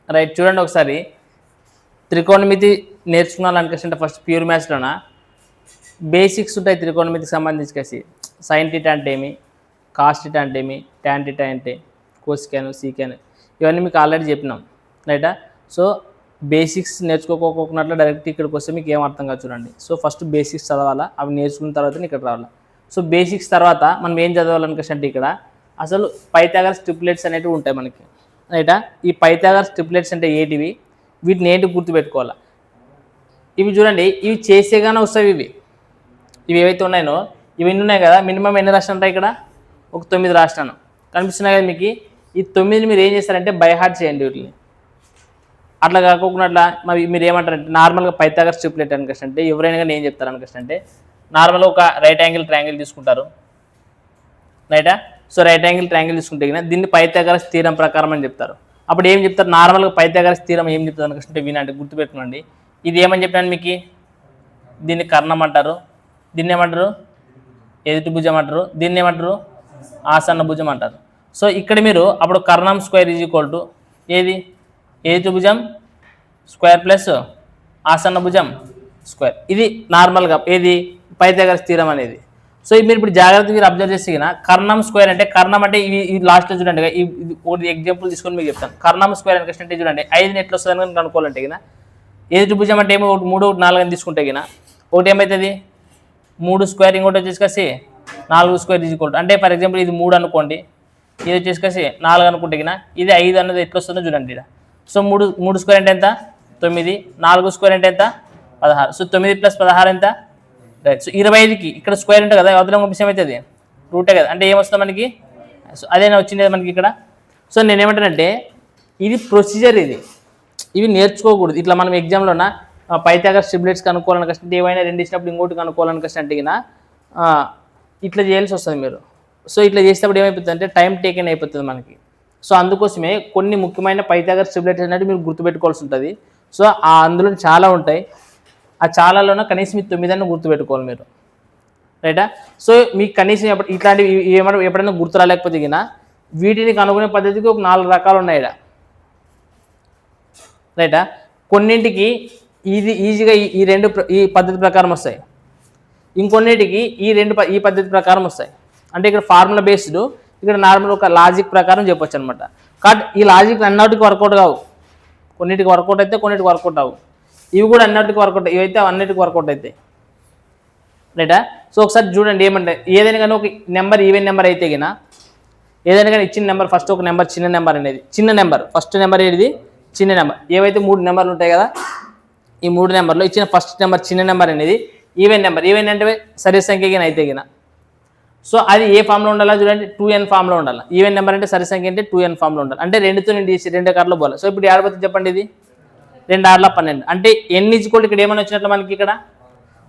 Right, చూడండి ఒకసారి త్రికోణమితి నేర్చుకున్నారనుకుంటే first pure మ్యాథ్స్లోన basics ఉంటాయి త్రికోణమితికి సంబంధించి కలిసి. సైన్ టీటా అంటే ఏమి, కాస్ టీటా అంటే ఏమి, ట్యాన్ టీటా అంటే, కోసికాను, సీకాను, ఇవన్నీ మీకు ఆల్రెడీ చెప్పినాం రైటా. సో బేసిక్స్ నేర్చుకోకపోకున్నట్లు డైరెక్ట్ ఇక్కడికి వస్తే మీకు ఏం అర్థం కాదు చూడండి. సో ఫస్ట్ బేసిక్స్ చదవాలా, అవి నేర్చుకున్న తర్వాత ఇక్కడ రావాలా. సో బేసిక్స్ తర్వాత మనం ఏం చదవాలనుకుంటే ఇక్కడ అసలు పైథాగరస్ ట్రిప్లెట్స్ అనేటివి ఉంటాయి మనకి రైటా. ఈ పైథాగరస్ ట్రిప్లెట్స్ అంటే ఏంటివి, వీటిని ఏంటి గుర్తుపెట్టుకోవాలా. ఇవి చూడండి, ఇవి చేసేగానే వస్తాయి. ఇవి ఏవైతే ఉన్నాయో ఇవి ఎన్ని ఉన్నాయి కదా, మినిమం ఎన్ని రాష్ట్రాలు ఉంటాయి ఇక్కడ, ఒక 9 రాష్ట్రాలు కనిపిస్తున్నాయి కదా మీకు. ఈ 9 మీరు ఏం చేస్తారంటే బై హార్ట్ చేయండి వీటిని. అట్లా కాకుండా మరి మీరు ఏమంటారంటే నార్మల్గా పైథాగరస్ ట్రిప్లెట్ అనుకుంటే ఎవరైనా కానీ ఏం చెప్తారు అనుకుంటే నార్మల్గా ఒక రైట్ యాంగిల్ ట్రయాంగిల్ తీసుకుంటారు రైటా. సో రైట్ యాంగిల్ ట్రయాంగిల్ తీసుకుంటే దీన్ని పైథాగరస్ థీరం ప్రకారం అని చెప్తారు. అప్పుడు ఏం చెప్తారు, నార్మల్గా పైథాగరస్ థీరం ఏం చెప్తారు అనుకుంటే వినండి, గుర్తుపెట్టుకోండి. ఇది ఏమని చెప్పాను మీకు, దీన్ని కర్ణం అంటారు, దీన్ని ఏమంటారు ఎదుటి భుజం అంటారు, దీన్ని ఏమంటారు ఆసన్న భుజం అంటారు. సో ఇక్కడ మీరు అప్పుడు కర్ణం స్క్వేర్ ఈజ్ ఈక్వల్ టు ఏది, ఎదుటి భుజం స్క్వేర్ ప్లస్ ఆసన్న భుజం స్క్వేర్. ఇది నార్మల్గా ఏది పైథాగరస్ థీరం అనేది. సో మీరు ఇప్పుడు జాగ్రత్తగా మీరు అబ్జర్వ్ చేస్తే కర్ణం స్క్వేర్ అంటే, కర్ణం అంటే ఇవి లాస్ట్లో చూడండి, ఇది ఒకటి ఎగ్జాంపుల్ తీసుకొని మీకు చెప్తాను. కర్ణం స్క్వేర్ అంటే చూడండి 5 ఎట్లా వస్తుందని అనుకోవాలంటే ఎదుటి భుజం అంటే ఏమో 3, 3, 4 అని తీసుకుంటే ఒకటి ఏమవుతుంది 3 స్క్వేర్, ఇంకోటి వచ్చేసి 4 స్క్వేర్ ఈజ్ ఈక్వల్. అంటే ఫర్ ఎగ్జాంపుల్ ఇది 3 అనుకోండి, ఇది వచ్చేసి 4 అనుకుంటే ఇది 5 అన్నది ఎట్లా వస్తుందో చూడండి ఇక్కడ. సో 3 స్క్వేర్ అంటే ఎంత 9, 4 స్క్వేర్ అంటే ఎంత 16. సో 9 + 16 ఎంత రైట్. సో 25కి ఇక్కడ స్క్వేర్ ఉంటుంది కదా, అవతల విషయం అవుతుంది రూటే కదా, అంటే ఏమొస్తుంది మనకి. సో అదేనా వచ్చింది మనకి ఇక్కడ. సో నేనేమంటానంటే ఇది ప్రొసీజర్, ఇవి నేర్చుకోకూడదు. ఇట్లా మనం ఎగ్జామ్లోన పైథాగరస్ ట్రిప్లెట్స్ కనుక్కోవాలని కష్టం, ఏమైనా 2 ఇచ్చినప్పుడు ఇంకోటి కనుక్కోవాలని కష్టం ఇట్లా చేయాల్సి వస్తుంది మీరు. సో ఇట్లా చేసేటప్పుడు ఏమైపోతుంది అంటే టైం టేకెన్ అయిపోతుంది మనకి. సో అందుకోసమే కొన్ని ముఖ్యమైన పైథాగరస్ ట్రిప్లెట్స్ అనేది మీరు గుర్తుపెట్టుకోవాల్సి ఉంటుంది. సో అందులో చాలా ఉంటాయి, ఆ చాలాలోనే కనీసం ఈ 9 అన్న గుర్తుపెట్టుకోవాలి మీరు రైటా. సో మీకు కనీసం ఇట్లాంటివి ఎప్పుడైనా గుర్తు రాలేకపోతే వీటిని కనుగొనే పద్ధతికి ఒక 4 రకాలు ఉన్నాయి ఇక్కడ రైటా. కొన్నింటికి ఇది ఈజీగా ఈ పద్ధతి ప్రకారం వస్తాయి, ఇంకొన్నిటికి ఈ పద్ధతి ప్రకారం వస్తాయి. అంటే ఇక్కడ ఫార్ములా బేస్డ్, ఇక్కడ నార్మల్ ఒక లాజిక్ ప్రకారం చెప్పొచ్చు అనమాట. కాబట్టి ఈ లాజిక్ అన్నిటికి వర్కౌట్ కావు, కొన్నిటికి వర్కౌట్ అయితే కొన్నిటికి వర్కౌట్ అవ్వు. ఇవి కూడా అన్నిటికి వర్కౌట్, ఇవైతే అన్నిటికి వర్కౌట్ అవుతాయి రైటా. సో ఒకసారి చూడండి, ఏమంటే ఏదైనా కానీ ఒక నెంబర్ ఈవెన్ నెంబర్ అయితే ఏదైనా కానీ ఇచ్చిన నెంబర్ ఫస్ట్ ఒక నెంబర్ చిన్న నెంబర్ అనేది, చిన్న నెంబర్ ఫస్ట్ నెంబర్ ఏది చిన్న నెంబర్. ఏవైతే 3 నెంబర్లు ఉంటాయి కదా, ఈ 3 నెంబర్లో ఇచ్చిన ఫస్ట్ నెంబర్ చిన్న నెంబర్ అనేది ఈవెన్ నెంబర్. ఈవెన్ అంటే సరి సంఖ్య అయితే సో అది ఏ ఫామ్లో ఉండాలా చూడండి, 2n ఫామ్లో ఉండాలి. ఈవెన్ నెంబర్ అంటే సరి సంఖ్య అంటే 2n ఫామ్లో ఉండాలి. అంటే 2తో నేను తీసి 2 కార్లో పోవాలి. సో ఇప్పుడు ఏడబోతుంది చెప్పండి, ఇది 2 6 12. అంటే n ఈజ్వల్ ఇక్కడ ఏమైనా వచ్చినట్లు మనకి ఇక్కడ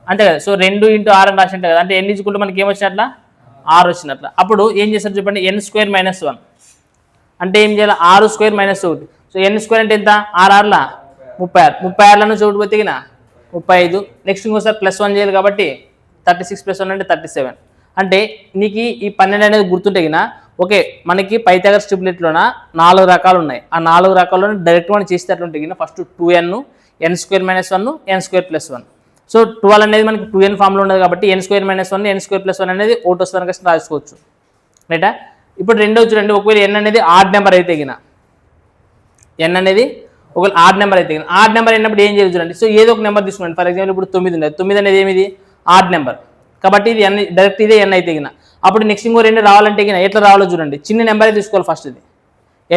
అంతే కదా. సో 2 × 6 అని రాసింటే కదా, అంటే n ఈజ్వల్ మనకి ఏమొచ్చినట్ల 6 వచ్చినట్ల. అప్పుడు ఏం చేస్తారు చెప్పండి, n² - 1 అంటే ఏం చేయాలి 6² - 1. సో n² అంటే ఎంత 6 6 36, 36 నుంచి ఒకటి పోతే 35. నెక్స్ట్ ఇంకోసారి +1 చేయాలి కాబట్టి 36 + 1 అంటే 37. అంటే నీకు ఈ 12 అనేది గుర్తుంటే ఓకే. మనకి పైథాగరస్ ట్రిప్లెట్లోన 4 రకాలు ఉన్నాయి. ఆ 4 రకాల్లో డైరెక్ట్ మనం చేస్తే అట్లుంటే first 2n, n² - 1, n² + 1. So 12 అనేది మనకి 2n ఫామ్లో ఉండదు కాబట్టి n² - 1, n² + 1 అనేది ఒకటి వస్తుంది కష్టం రాసుకోవచ్చు రైటా. ఇప్పుడు రెండో చూడండి, ఒకవేళ n అనేది ఆడ్ నెంబర్ అయితే n అనేది ఒకవేళ ఆడ్ నెంబర్ అయితే ఆడ్ నెంబర్ అయినప్పుడు ఏం చేయాలి చూడండి. సో ఏదో ఒక నెంబర్ తీసుకోండి. ఫర్ ఎగ్జాంపుల్ ఇప్పుడు 9 ఉంది, 9 అనేది ఏమిది ఆడ్ నెంబర్ కాబట్టి ఇది n, డైరెక్ట్ ఇదే n అయితే అప్పుడు నెక్స్ట్ ఇంకో 2 రావాలంటే ఎట్లా రావాలో చూడండి. చిన్న నెంబరే తీసుకోవాలి ఫస్ట్. ఇది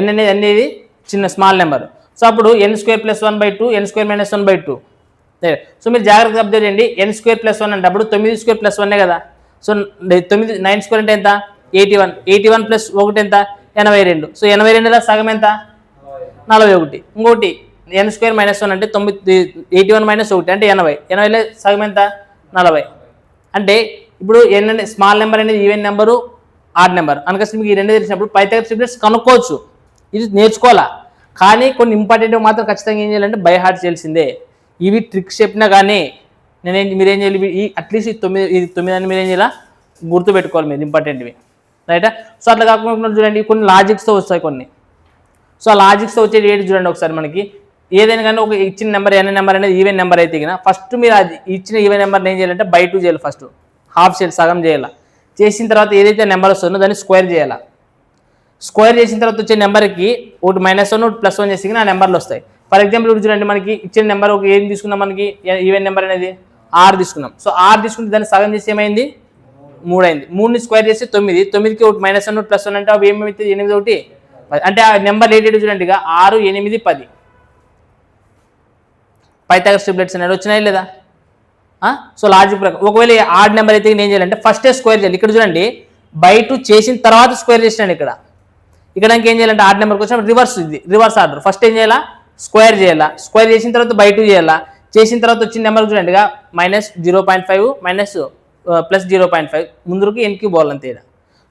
n అనేది చిన్న స్మాల్ నెంబర్. సో అప్పుడు n² + 1/2, n² - 1/2. సో మీరు జాగ్రత్తగా అబ్జర్వ్ చేయండి, n² + 1 అంటే అప్పుడు 9² + 1 కదా. సో 9² అంటే ఎంత 81, 81 + 1 ఎంత 82. సో 82లో సగం ఎంత 41. ఇంకోటి n² - 1 అంటే 81 - 1 అంటే 80, 80లో సగం ఎంత 40. అంటే ఇప్పుడు n అనే స్మాల్ నెంబర్ అనేది ఈవెన్ నెంబరు ఆడ్ నెంబర్ అనుకోసం మీకు ఈ 2 తెలిసినప్పుడు పైథాగరస్ ట్రిప్లెట్స్ కనుక్కోవచ్చు, ఇది నేర్చుకోవాలా. కానీ కొన్ని ఇంపార్టెంట్ మాత్రం ఖచ్చితంగా ఏం చేయాలంటే బై హార్ట్ చేయాల్సిందే. ఇవి ట్రిక్స్ చెప్పినా కానీ మీరేం చేయాలి, ఈ అట్లీస్ట్ ఈ 9 అని మీరేం చేయాలా గుర్తుపెట్టుకోవాలి మీరు ఇంపార్టెంట్వి రైటా. సో అట్లా కాకుండా చూడండి కొన్ని లాజిక్స్తో వస్తాయి కొన్ని. సో లాజిక్స్తో వచ్చేది ఏంటి చూడండి ఒకసారి. మనకి ఏదైనా కానీ ఒక ఇచ్చిన నెంబర్ ఎన్ నెంబర్ అనేది ఈవెన్ నెంబర్ అయితే కినా ఫస్ట్ మీరు అది ఇచ్చిన ఈవెన్ నెంబర్ని ఏం చేయాలంటే బై 2 చేయాలి. ఫస్ట్ హాఫ్ చేయాలి, సగం చేయాలి. చేసిన తర్వాత ఏదైతే నెంబర్ వస్తుందో దాన్ని స్క్వేర్ చేయాలి. స్క్వేర్ చేసిన తర్వాత వచ్చే నెంబర్కి ఒకటి -1 ఒకటి +1 చేసి ఆ నెంబర్లు వస్తాయి. ఫర్ ఎగ్జాంపుల్ ఇప్పుడు చూడండి, మనకి ఇచ్చిన నెంబర్ ఒక ఏం తీసుకున్నాం, మనకి ఈవెన్ నెంబర్ అనేది 6 తీసుకున్నాం. సో 6 తీసుకుంటే దాన్ని సగం చేసి ఏమైంది 3 అయింది. 3ని స్క్వేర్ చేసి 9, 9కి ఒకటి -1 ఒకటి +1 అంటే అవి ఏమైతే 8 ఒకటి 10. అంటే ఆ నెంబర్ ఏంటి చూడండి, ఇక 6, 8, 10 పైథాగరస్ ట్రిప్లెట్స్ అనేది వచ్చినాయి లేదా? సో లాజిక్ ప్రకారం ఒకవేళ ఆడ్ నెంబర్ అయితే ఏం చేయాలంటే ఫస్టే స్క్వేర్ చేయాలి. ఇక్కడ చూడండి బై 2 చేసిన తర్వాత స్క్వేర్ చేసినాను. ఇక్కడ ఏం చేయాలంటే ఆడ్ నెంబర్కి వచ్చినప్పుడు రివర్స్ ఆర్డర్. ఫస్ట్ ఏం చేయాలా, స్క్వేర్ చేయాలా. స్క్వేర్ చేసిన తర్వాత బై 2 చేయాలా. చేసిన తర్వాత వచ్చిన నెంబర్ చూడండి ఇక -0.5 +0.5 ముందుకి ఎన్కి పోవాలి అంతే.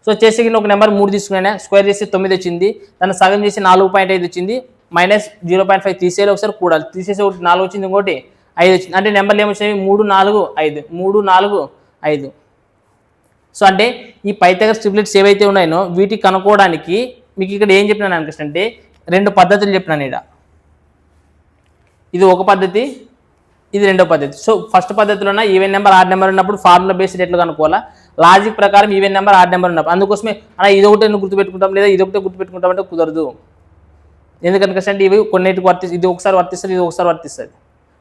సో చేసి ఒక నెంబర్ 3 తీసుకున్నా, స్క్వేర్ చేసి 9 వచ్చింది. దాన్ని సగం చేసి 4.5 వచ్చింది. -0.5 తీసేయాలి, ఒకసారి కూడాలి. తీసేసి ఒకటి 4 వచ్చింది, ఇంకోటి 5 వచ్చింది. అంటే నెంబర్లు ఏమొచ్చినాయి 3, 4, 5 3, 4, 5. సో అంటే ఈ పైథాగరస్ ట్రిప్లెట్స్ ఏవైతే ఉన్నాయో వీటికి కనుక్కోవడానికి మీకు ఇక్కడ ఏం చెప్పినాను అంటే 2 పద్ధతులు చెప్పినాను. ఇది ఒక పద్ధతి, ఇది రెండో పద్ధతి. సో ఫస్ట్ పద్ధతిలోన ఈవెన్ నెంబర్ ఆడ్ నెంబర్ ఉన్నప్పుడు ఫార్ములా బేస్డ్ ఎట్లా కనుక్కోవాలా, లాజిక్ ప్రకారం ఈవెన్ నెంబర్ ఆడ్ నెంబర్ ఉన్నప్పుడు. అందుకోసమే అలా ఇదొకటి గుర్తుపెట్టుకుంటాం లేదా ఇదొకటే గుర్తుపెట్టుకుంటాం అంటే కుదరదు. ఎందుకంటే ఇవి కొన్నిటికి వర్తిస్తుంది, ఇది ఒకసారి వర్తిస్తుంది, ఇది ఒకసారి వర్తిస్తుంది.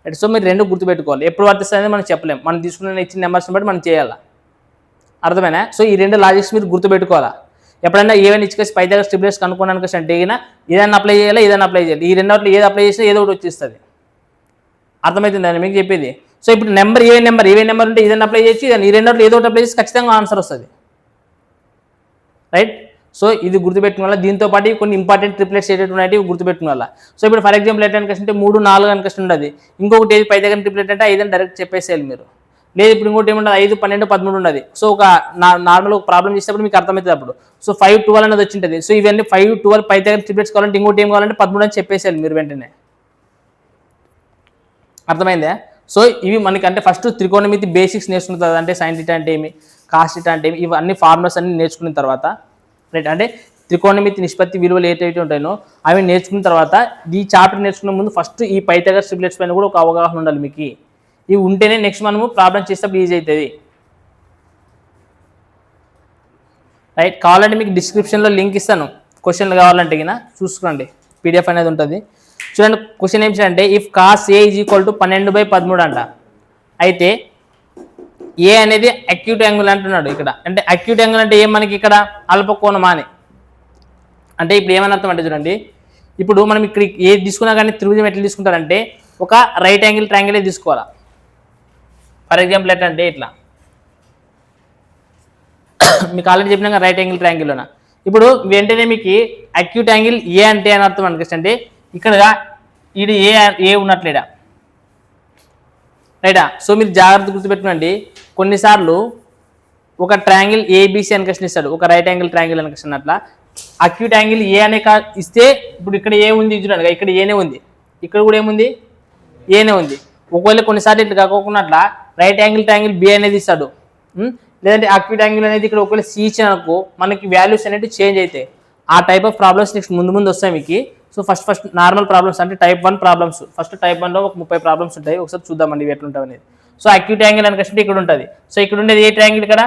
రైట్. సో మీరు 2 గుర్తుపెట్టుకోవాలి. ఎప్పుడు వర్తిస్తుంది అనేది మనం చెప్పలేం, మనం తీసుకున్న ఇచ్చిన నెంబర్స్ని బట్టి మనం చేయాలా. అర్థమైనా? సో ఈ 2 లాజిక్స్ మీరు గుర్తుపెట్టుకోవాలా. ఎప్పుడైనా ఏవైనా ఇచ్చేసి పైథాగరస్ ట్రిప్లెట్స్ కనుక్కోవడానికి అంటే ఏదైనా అప్లై చేయాలి, ఏదైనా అప్లై చేయాలి. ఈ రెండోట్లో ఏది అప్లై చేసినా ఏదో ఒకటి వచ్చేస్తుంది. అర్థమవుతుందని మీకు చెప్పేది. సో ఇప్పుడు ఈవెన్ నెంబర్ ఉంటే ఏదైనా అప్లై చేయొచ్చు, ఈ రెండోట్లో ఏదో ఒకటి అప్లై చేసి ఖచ్చితంగా ఆన్సర్ వస్తుంది. రైట్. సో ఇది గుర్తుపెట్టుకోవాలా. దీంతో పాటు కొన్ని ఇంపార్టెంట్ ట్రిప్లెట్స్ ఏదైతే ఉన్నాయో గుర్తుపెట్టుకోవాలా. సో ఇప్పుడు ఫర్ ఎగ్జాంపుల్ ఎట్లా అంటే 3, 4 కనుక ఉండదు. ఇంకొకటి ఏది పైథాగరస్ ట్రిప్లెట్ అంటే 5 అని డైరెక్ట్ చెప్పేసేయాలి మీరు. లేదు ఇప్పుడు ఇంకోటి ఏముండదు 5, 12, 13 ఉండదు. సో ఒక నార్మల్ ఒక ప్రాబ్లం చేసేటప్పుడు మీకు అర్థమవుతుంది అప్పుడు. సో 5, 12 అనేది వచ్చింటుంది. సో ఇవన్నీ 5, 12 పైథాగరస్ ట్రిప్లెట్స్ కావాలంటే ఇంకోటి ఏం కావాలంటే 13 అని చెప్పేసేయాలి మీరు వెంటనే. అర్థమైందా? సో ఇవి మనకి అంటే ఫస్ట్ త్రికోణమితి బేసిక్స్ నేర్చుకుంటుంది. అంటే సైన్ థీటా అంటే ఏమి, కాస్ థీటా అంటే ఏమి, ఇవన్నీ ఫార్ములాస్ అన్ని నేర్చుకున్న తర్వాత రైట్. అంటే త్రికోణమితి నిష్పత్తి విలువలు ఏదైతే ఉంటాయో అవి నేర్చుకున్న తర్వాత ఈ చాప్టర్ నేర్చుకునే ముందు ఫస్ట్ ఈ పైథాగరస్ ట్రిప్లెట్స్ పైన కూడా ఒక అవగాహన ఉండాలి మీకు. ఇవి ఉంటేనే నెక్స్ట్ మనము ప్రాబ్లం చేసేటప్పుడు ఈజీ అవుతుంది. రైట్. కావాలంటే మీకు డిస్క్రిప్షన్లో లింక్ ఇస్తాను, క్వశ్చన్లు కావాలంటే కినా చూసుకోండి, PDF అనేది ఉంటుంది. చూడండి క్వశ్చన్ ఏమిటంటే if cos A is equal to 12/13 అంట. అయితే ఏ అనేది అక్యూట్ యాంగిల్ అంటున్నాడు ఇక్కడ. అంటే అక్యూట్ యాంగిల్ అంటే ఏం మనకి ఇక్కడ అల్పకోణమా అని. అంటే ఇప్పుడు ఏమని అర్థం అంటే చూడండి, ఇప్పుడు మనం ఇక్కడ ఏది తీసుకున్నా కానీ త్రిభుజం ఎట్లా తీసుకుంటారంటే ఒక రైట్ యాంగిల్ ట్రయాంగిలే తీసుకోవాలా. ఫర్ ఎగ్జాంపుల్ ఎట్లా అంటే ఇట్లా మీకు ఆల్రెడీ చెప్పినాక రైట్ యాంగిల్ ట్రయాంగిల్లోన ఇప్పుడు వెంటనే మీకు అక్యూట్ యాంగిల్ ఏ అంటే అని అర్థం అనిపిస్తే ఇక్కడ ఇది ఏ ఉన్నట్లేడా రైటా. సో మీరు జాగ్రత్త గుర్తుపెట్టుకోండి, కొన్నిసార్లు ఒక ట్రయాంగిల్ ఏబిసి అని క్వశ్చన్ ఇస్తాడు, ఒక రైట్ యాంగిల్ ట్రయాంగిల్ అని క్వశ్చన్. అట్లా అక్యూట్ యాంగిల్ ఏ అనే ఇస్తే ఇప్పుడు ఇక్కడ ఏ ఉంది చూడండి, ఇక్కడ ఏనే ఉంది, ఇక్కడ కూడా ఏముంది ఏనే ఉంది. ఒకవేళ కొన్నిసార్లు ఇట్లా కాకుండా అట్లా రైట్ యాంగిల్ ట్రయాంగిల్ బి అనేది ఇస్తాడు, లేదంటే అక్యూట్ యాంగిల్ అనేది ఇక్కడ ఒకవేళ సి ఇచ్చినకు మనకి వాల్యూస్ అనేవి చేంజ్ అవుతాయి. ఆ టైప్ ఆఫ్ ప్రాబ్లమ్స్ నెక్స్ట్ ముందు వస్తాయి మీకు. సో ఫస్ట్ నార్మల్ ప్రాబ్లమ్స్ అంటే టైప్ 1 ప్రాబ్లమ్స్. ఫస్ట్ టైప్ 1లో ఒక 30 ప్రాబ్లమ్స్ ఉంటాయి, ఒకసారి చూద్దామండి ఇవి ఎట్లుంటాయి అనేది. సో అక్యూట్ యాంగిల్ అని కష్టం ఇక్కడ ఉంటుంది. సో ఇక్కడ ఉండేది ఏ ట్రయాంగిల్, ఇక్కడ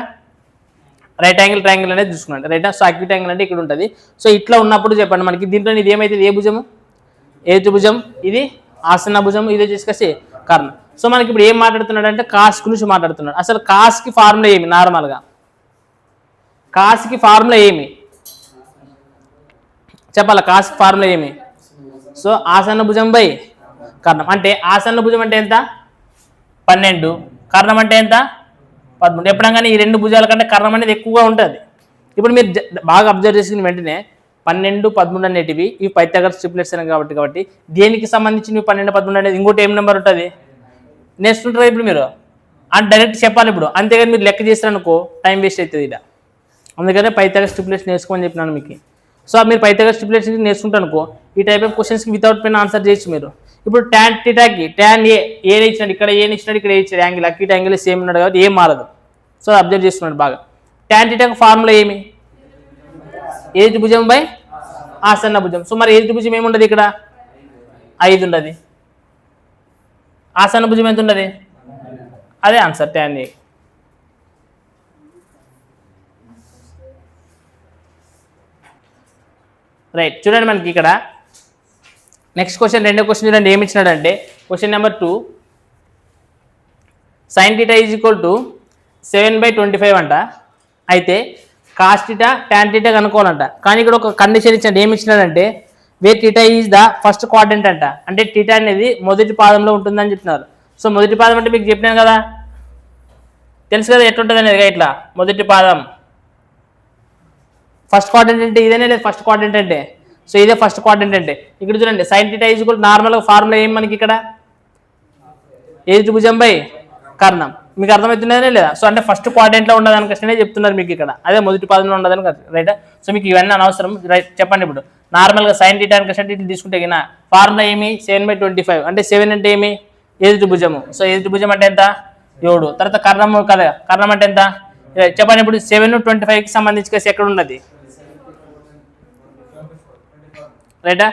రైట్ యాంగిల్ ట్రయాంగిల్ అనేది చూసుకోండి రైట్. సో అక్యూట్ యాంగిల్ అంటే ఇక్కడ ఉంటుంది. సో ఇట్లా ఉన్నప్పుడు చెప్పండి మనకి దీంట్లో ఇది ఏమైతుంది, ఏ భుజము, ఏ త్రిభుజం, ఇది ఆసన్న భుజం, ఇది వచ్చేసి కర్ణ. సో మనకి ఇప్పుడు ఏం మాట్లాడుతున్నాడు అంటే కాస్ గురించి మాట్లాడుతున్నాడు. అసలు కాస్కి ఫార్ములా ఏమి, నార్మల్గా కాస్కి ఫార్ములా ఏమి చెప్పాలా, కాస్కి ఫార్ములా ఏమి. సో ఆసన్న భుజం బై కర్ణం. అంటే ఆసన్న భుజం అంటే ఎంత 12, కర్ణం అంటే ఎంత 13. ఎప్పుడంగానే ఈ 2 భుజాల కంటే కర్ణం అనేది ఎక్కువగా ఉంటుంది. ఇప్పుడు మీరు బాగా అబ్జర్వ్ చేసిన వెంటనే 12, 13 అనేటివి ఇవి పైథాగరస్ ట్రిప్లెట్స్ అని కాబట్టి దేనికి సంబంధించి 12, 13 అనేది ఇంకోటి ఏం నెంబర్ ఉంటుంది నేర్చుకుంటారా ఇప్పుడు మీరు అని డైరెక్ట్ చెప్పాలి ఇప్పుడు. అంతేగాని మీరు లెక్క చేస్తారనుకో టైం వేస్ట్ అవుతుంది ఇలా. అందుకనే పైథాగరస్ ట్రిప్లెట్స్ నేర్చుకోమని చెప్పినాను మీకు. సో మీరు పైథాగరస్ ట్రిప్లెట్స్ నేర్చుకుంటారు అనుకో ఈ టైప్ ఆఫ్ క్వశ్చన్స్కి వితౌట్ పెన్ ఆన్సర్ చేయొచ్చు మీరు. ఇప్పుడు tan థీటాకి tan ఏ ఇచ్చినాడు, ఇక్కడ ఏ ఇచ్చినాడు, ఇక్కడ ఏ ఇచ్చాడు, యాంగిల్ అక్యూట్ యాంగిల్ సేమ్ ఉన్నాడు కాబట్టి ఏం మారదు. సో అబ్జర్వ్ చేస్తున్నాడు బాగా. tan థీటాకి ఫార్ములా ఏమి, ఏ భుజం బై ఆసన్న భుజం. సో మరి ఎదుటి భుజం ఏముండదు ఇక్కడ 5 ఉండదు. ఆసన్న భుజం ఎంత ఉండదు? అదే ఆన్సర్ tan A. రైట్, చూడండి మనకి ఇక్కడ నెక్స్ట్ క్వశ్చన్, రెండో క్వశ్చన్ చూడండి ఏమి ఇచ్చినాడంటే క్వశ్చన్ నెంబర్ 2 sin θ = 7/25 అంట. అయితే cos θ tan θ కనుక్కోవాలంట. కానీ ఇక్కడ ఒక కండిషన్ ఇచ్చాడు, ఏమి ఇచ్చినాడంటే where θ is the first quadrant అంట. అంటే θ అనేది మొదటి పాదంలో ఉంటుందని చెప్తున్నారు. సో మొదటి పాదం అంటే మీకు చెప్పినాను కదా, తెలుసు కదా ఎట్లుంటుంది అనేది. ఇట్లా మొదటి పాదం ఫస్ట్ క్వాడ్రంట్ అంటే ఇదేనే లేదు ఫస్ట్ క్వాడ్రంట్ అంటే. సో ఇదే ఫస్ట్ క్వాడ్రంట్ అంటే. ఇక్కడ చూడండి sin θ = నార్మల్గా ఫార్ములా ఏం మనకి ఇక్కడ ఎదుటి భుజం బై కర్ణం. మీకు అర్థమవుతుందనే లేదా? సో అంటే ఫస్ట్ క్వాడ్రంట్లో ఉండదని కష్టమే చెప్తున్నారు మీకు ఇక్కడ, అదే మొదటి పాదంలో ఉండదని రైట్. సో మీకు ఇవన్నీ అనవసరం. రైట్, చెప్పండి ఇప్పుడు నార్మల్గా sin θ అని కష్టం ఇట్లా తీసుకుంటే కినా ఫార్ములా ఏమి 7/25 అంటే 7 అంటే ఏమి ఎదుటి భుజము. సో ఎదుటి భుజం అంటే ఎంత 7. తర్వాత కర్ణము కదా, కర్ణం అంటే ఎంత చెప్పండి ఇప్పుడు 7/25కి సంబంధించి కలిసి ఎక్కడ ఉన్నది రైటా.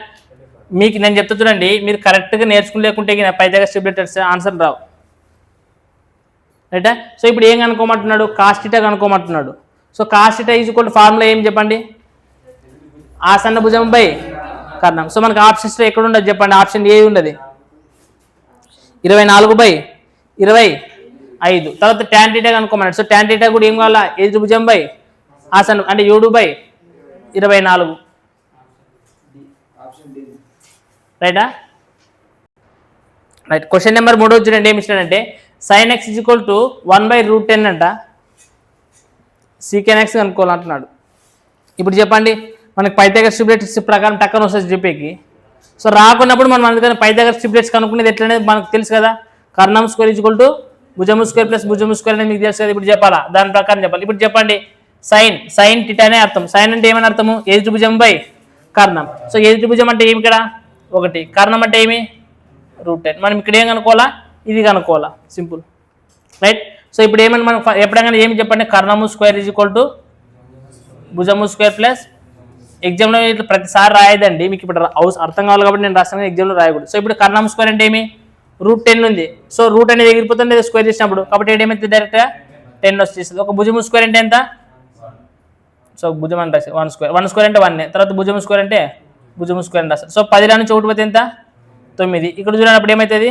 మీకు నేను చెప్తా చూడండి, మీరు కరెక్ట్గా నేర్చుకోలేకుంటే పైథాగరస్ ట్రిప్లెట్స్ ఆన్సర్ రావు రైటా. సో ఇప్పుడు ఏం కనుక్కోమంటున్నాడు? cos θ కనుక్కోమంటున్నాడు. సో cos θ = ఫార్ములా ఏం చెప్పండి? ఆసన్న భుజం బై కర్ణం. సో మనకి ఆప్షన్స్లో ఎక్కడ ఉండదు చెప్పండి? ఆప్షన్ ఏ ఉండదు 24/25. తర్వాత tan θ కనుక్కోమన్నాడు. సో tan θ కూడా ఏం కావాలా? ఎదుటి భుజం బై ఆసన్న అంటే 7/24 రైటా. రైట్, క్వశ్చన్ నెంబర్ 3 చూడండి ఏమి ఇచ్చినాడంటే sin x = 1/√10 అంట. sec x కనుక్కోవాలంటున్నాడు. ఇప్పుడు చెప్పండి మనకి పైథాగరస్ ట్రిప్లెట్స్ ప్రకారం టక్కన వస్తుంది చెప్పేకి. సో రాకున్నప్పుడు మనం అందుకని పైథాగరస్ ట్రిప్లెట్స్ కనుక్కునేది ఎట్లనేది మనకు తెలుసు కదా. కర్ణం స్క్వేర్ = భుజము స్క్వేర్ ప్లస్ భుజము స్క్వేర్ అనేది మీకు తెలుసు కదా. ఇప్పుడు చెప్పాలా దాని ప్రకారం చెప్పాలి. ఇప్పుడు చెప్పండి sin θ అనే అర్థం. సైన్ అంటే ఏమని అర్థము? ఎదుటి భుజం బై కర్ణం. సో ఎదుటి భుజం అంటే ఏమి ఇక్కడ 1, కర్ణం అంటే ఏమి √10. మనం ఇక్కడ ఏం కనుక్కోవాలా? ఇది కనుక్కోవాలా, సింపుల్ రైట్. సో ఇప్పుడు ఏమని మనం ఎప్పుడైనా ఏమి చెప్పండి? కర్ణము స్క్వేర్ = భుజము స్క్వేర్ ప్లస్ ఎగ్జామ్లో ఇట్లా ప్రతిసారి రాయదండి, మీకు ఇప్పుడు అర్థం కావాలి కాబట్టి నేను రాస్తాను, ఎగ్జామ్లో రాయకూడదు. సో ఇప్పుడు కర్ణం స్క్వేర్ అంటే ఏమి √10 ఉంది. సో రూట్ అనేది ఎగిరిపోతుంది స్క్వేర్ చేసినప్పుడు, కాబట్టి ఏమైతే డైరెక్ట్గా 10 వచ్చేస్తుంది. ఒక భుజము స్క్వేర్ అంటే ఎంత? సో భుజం అని రాసి 1 స్క్వేర్ అంటే 1. తర్వాత భుజము స్క్వేర్ అంటే భుజము స్క్వేర్ అని రాస్తారు. సో 10 నుంచి 1 పోతే ఎంత? 9. ఇక్కడ చూడనప్పుడు ఏమవుతుంది?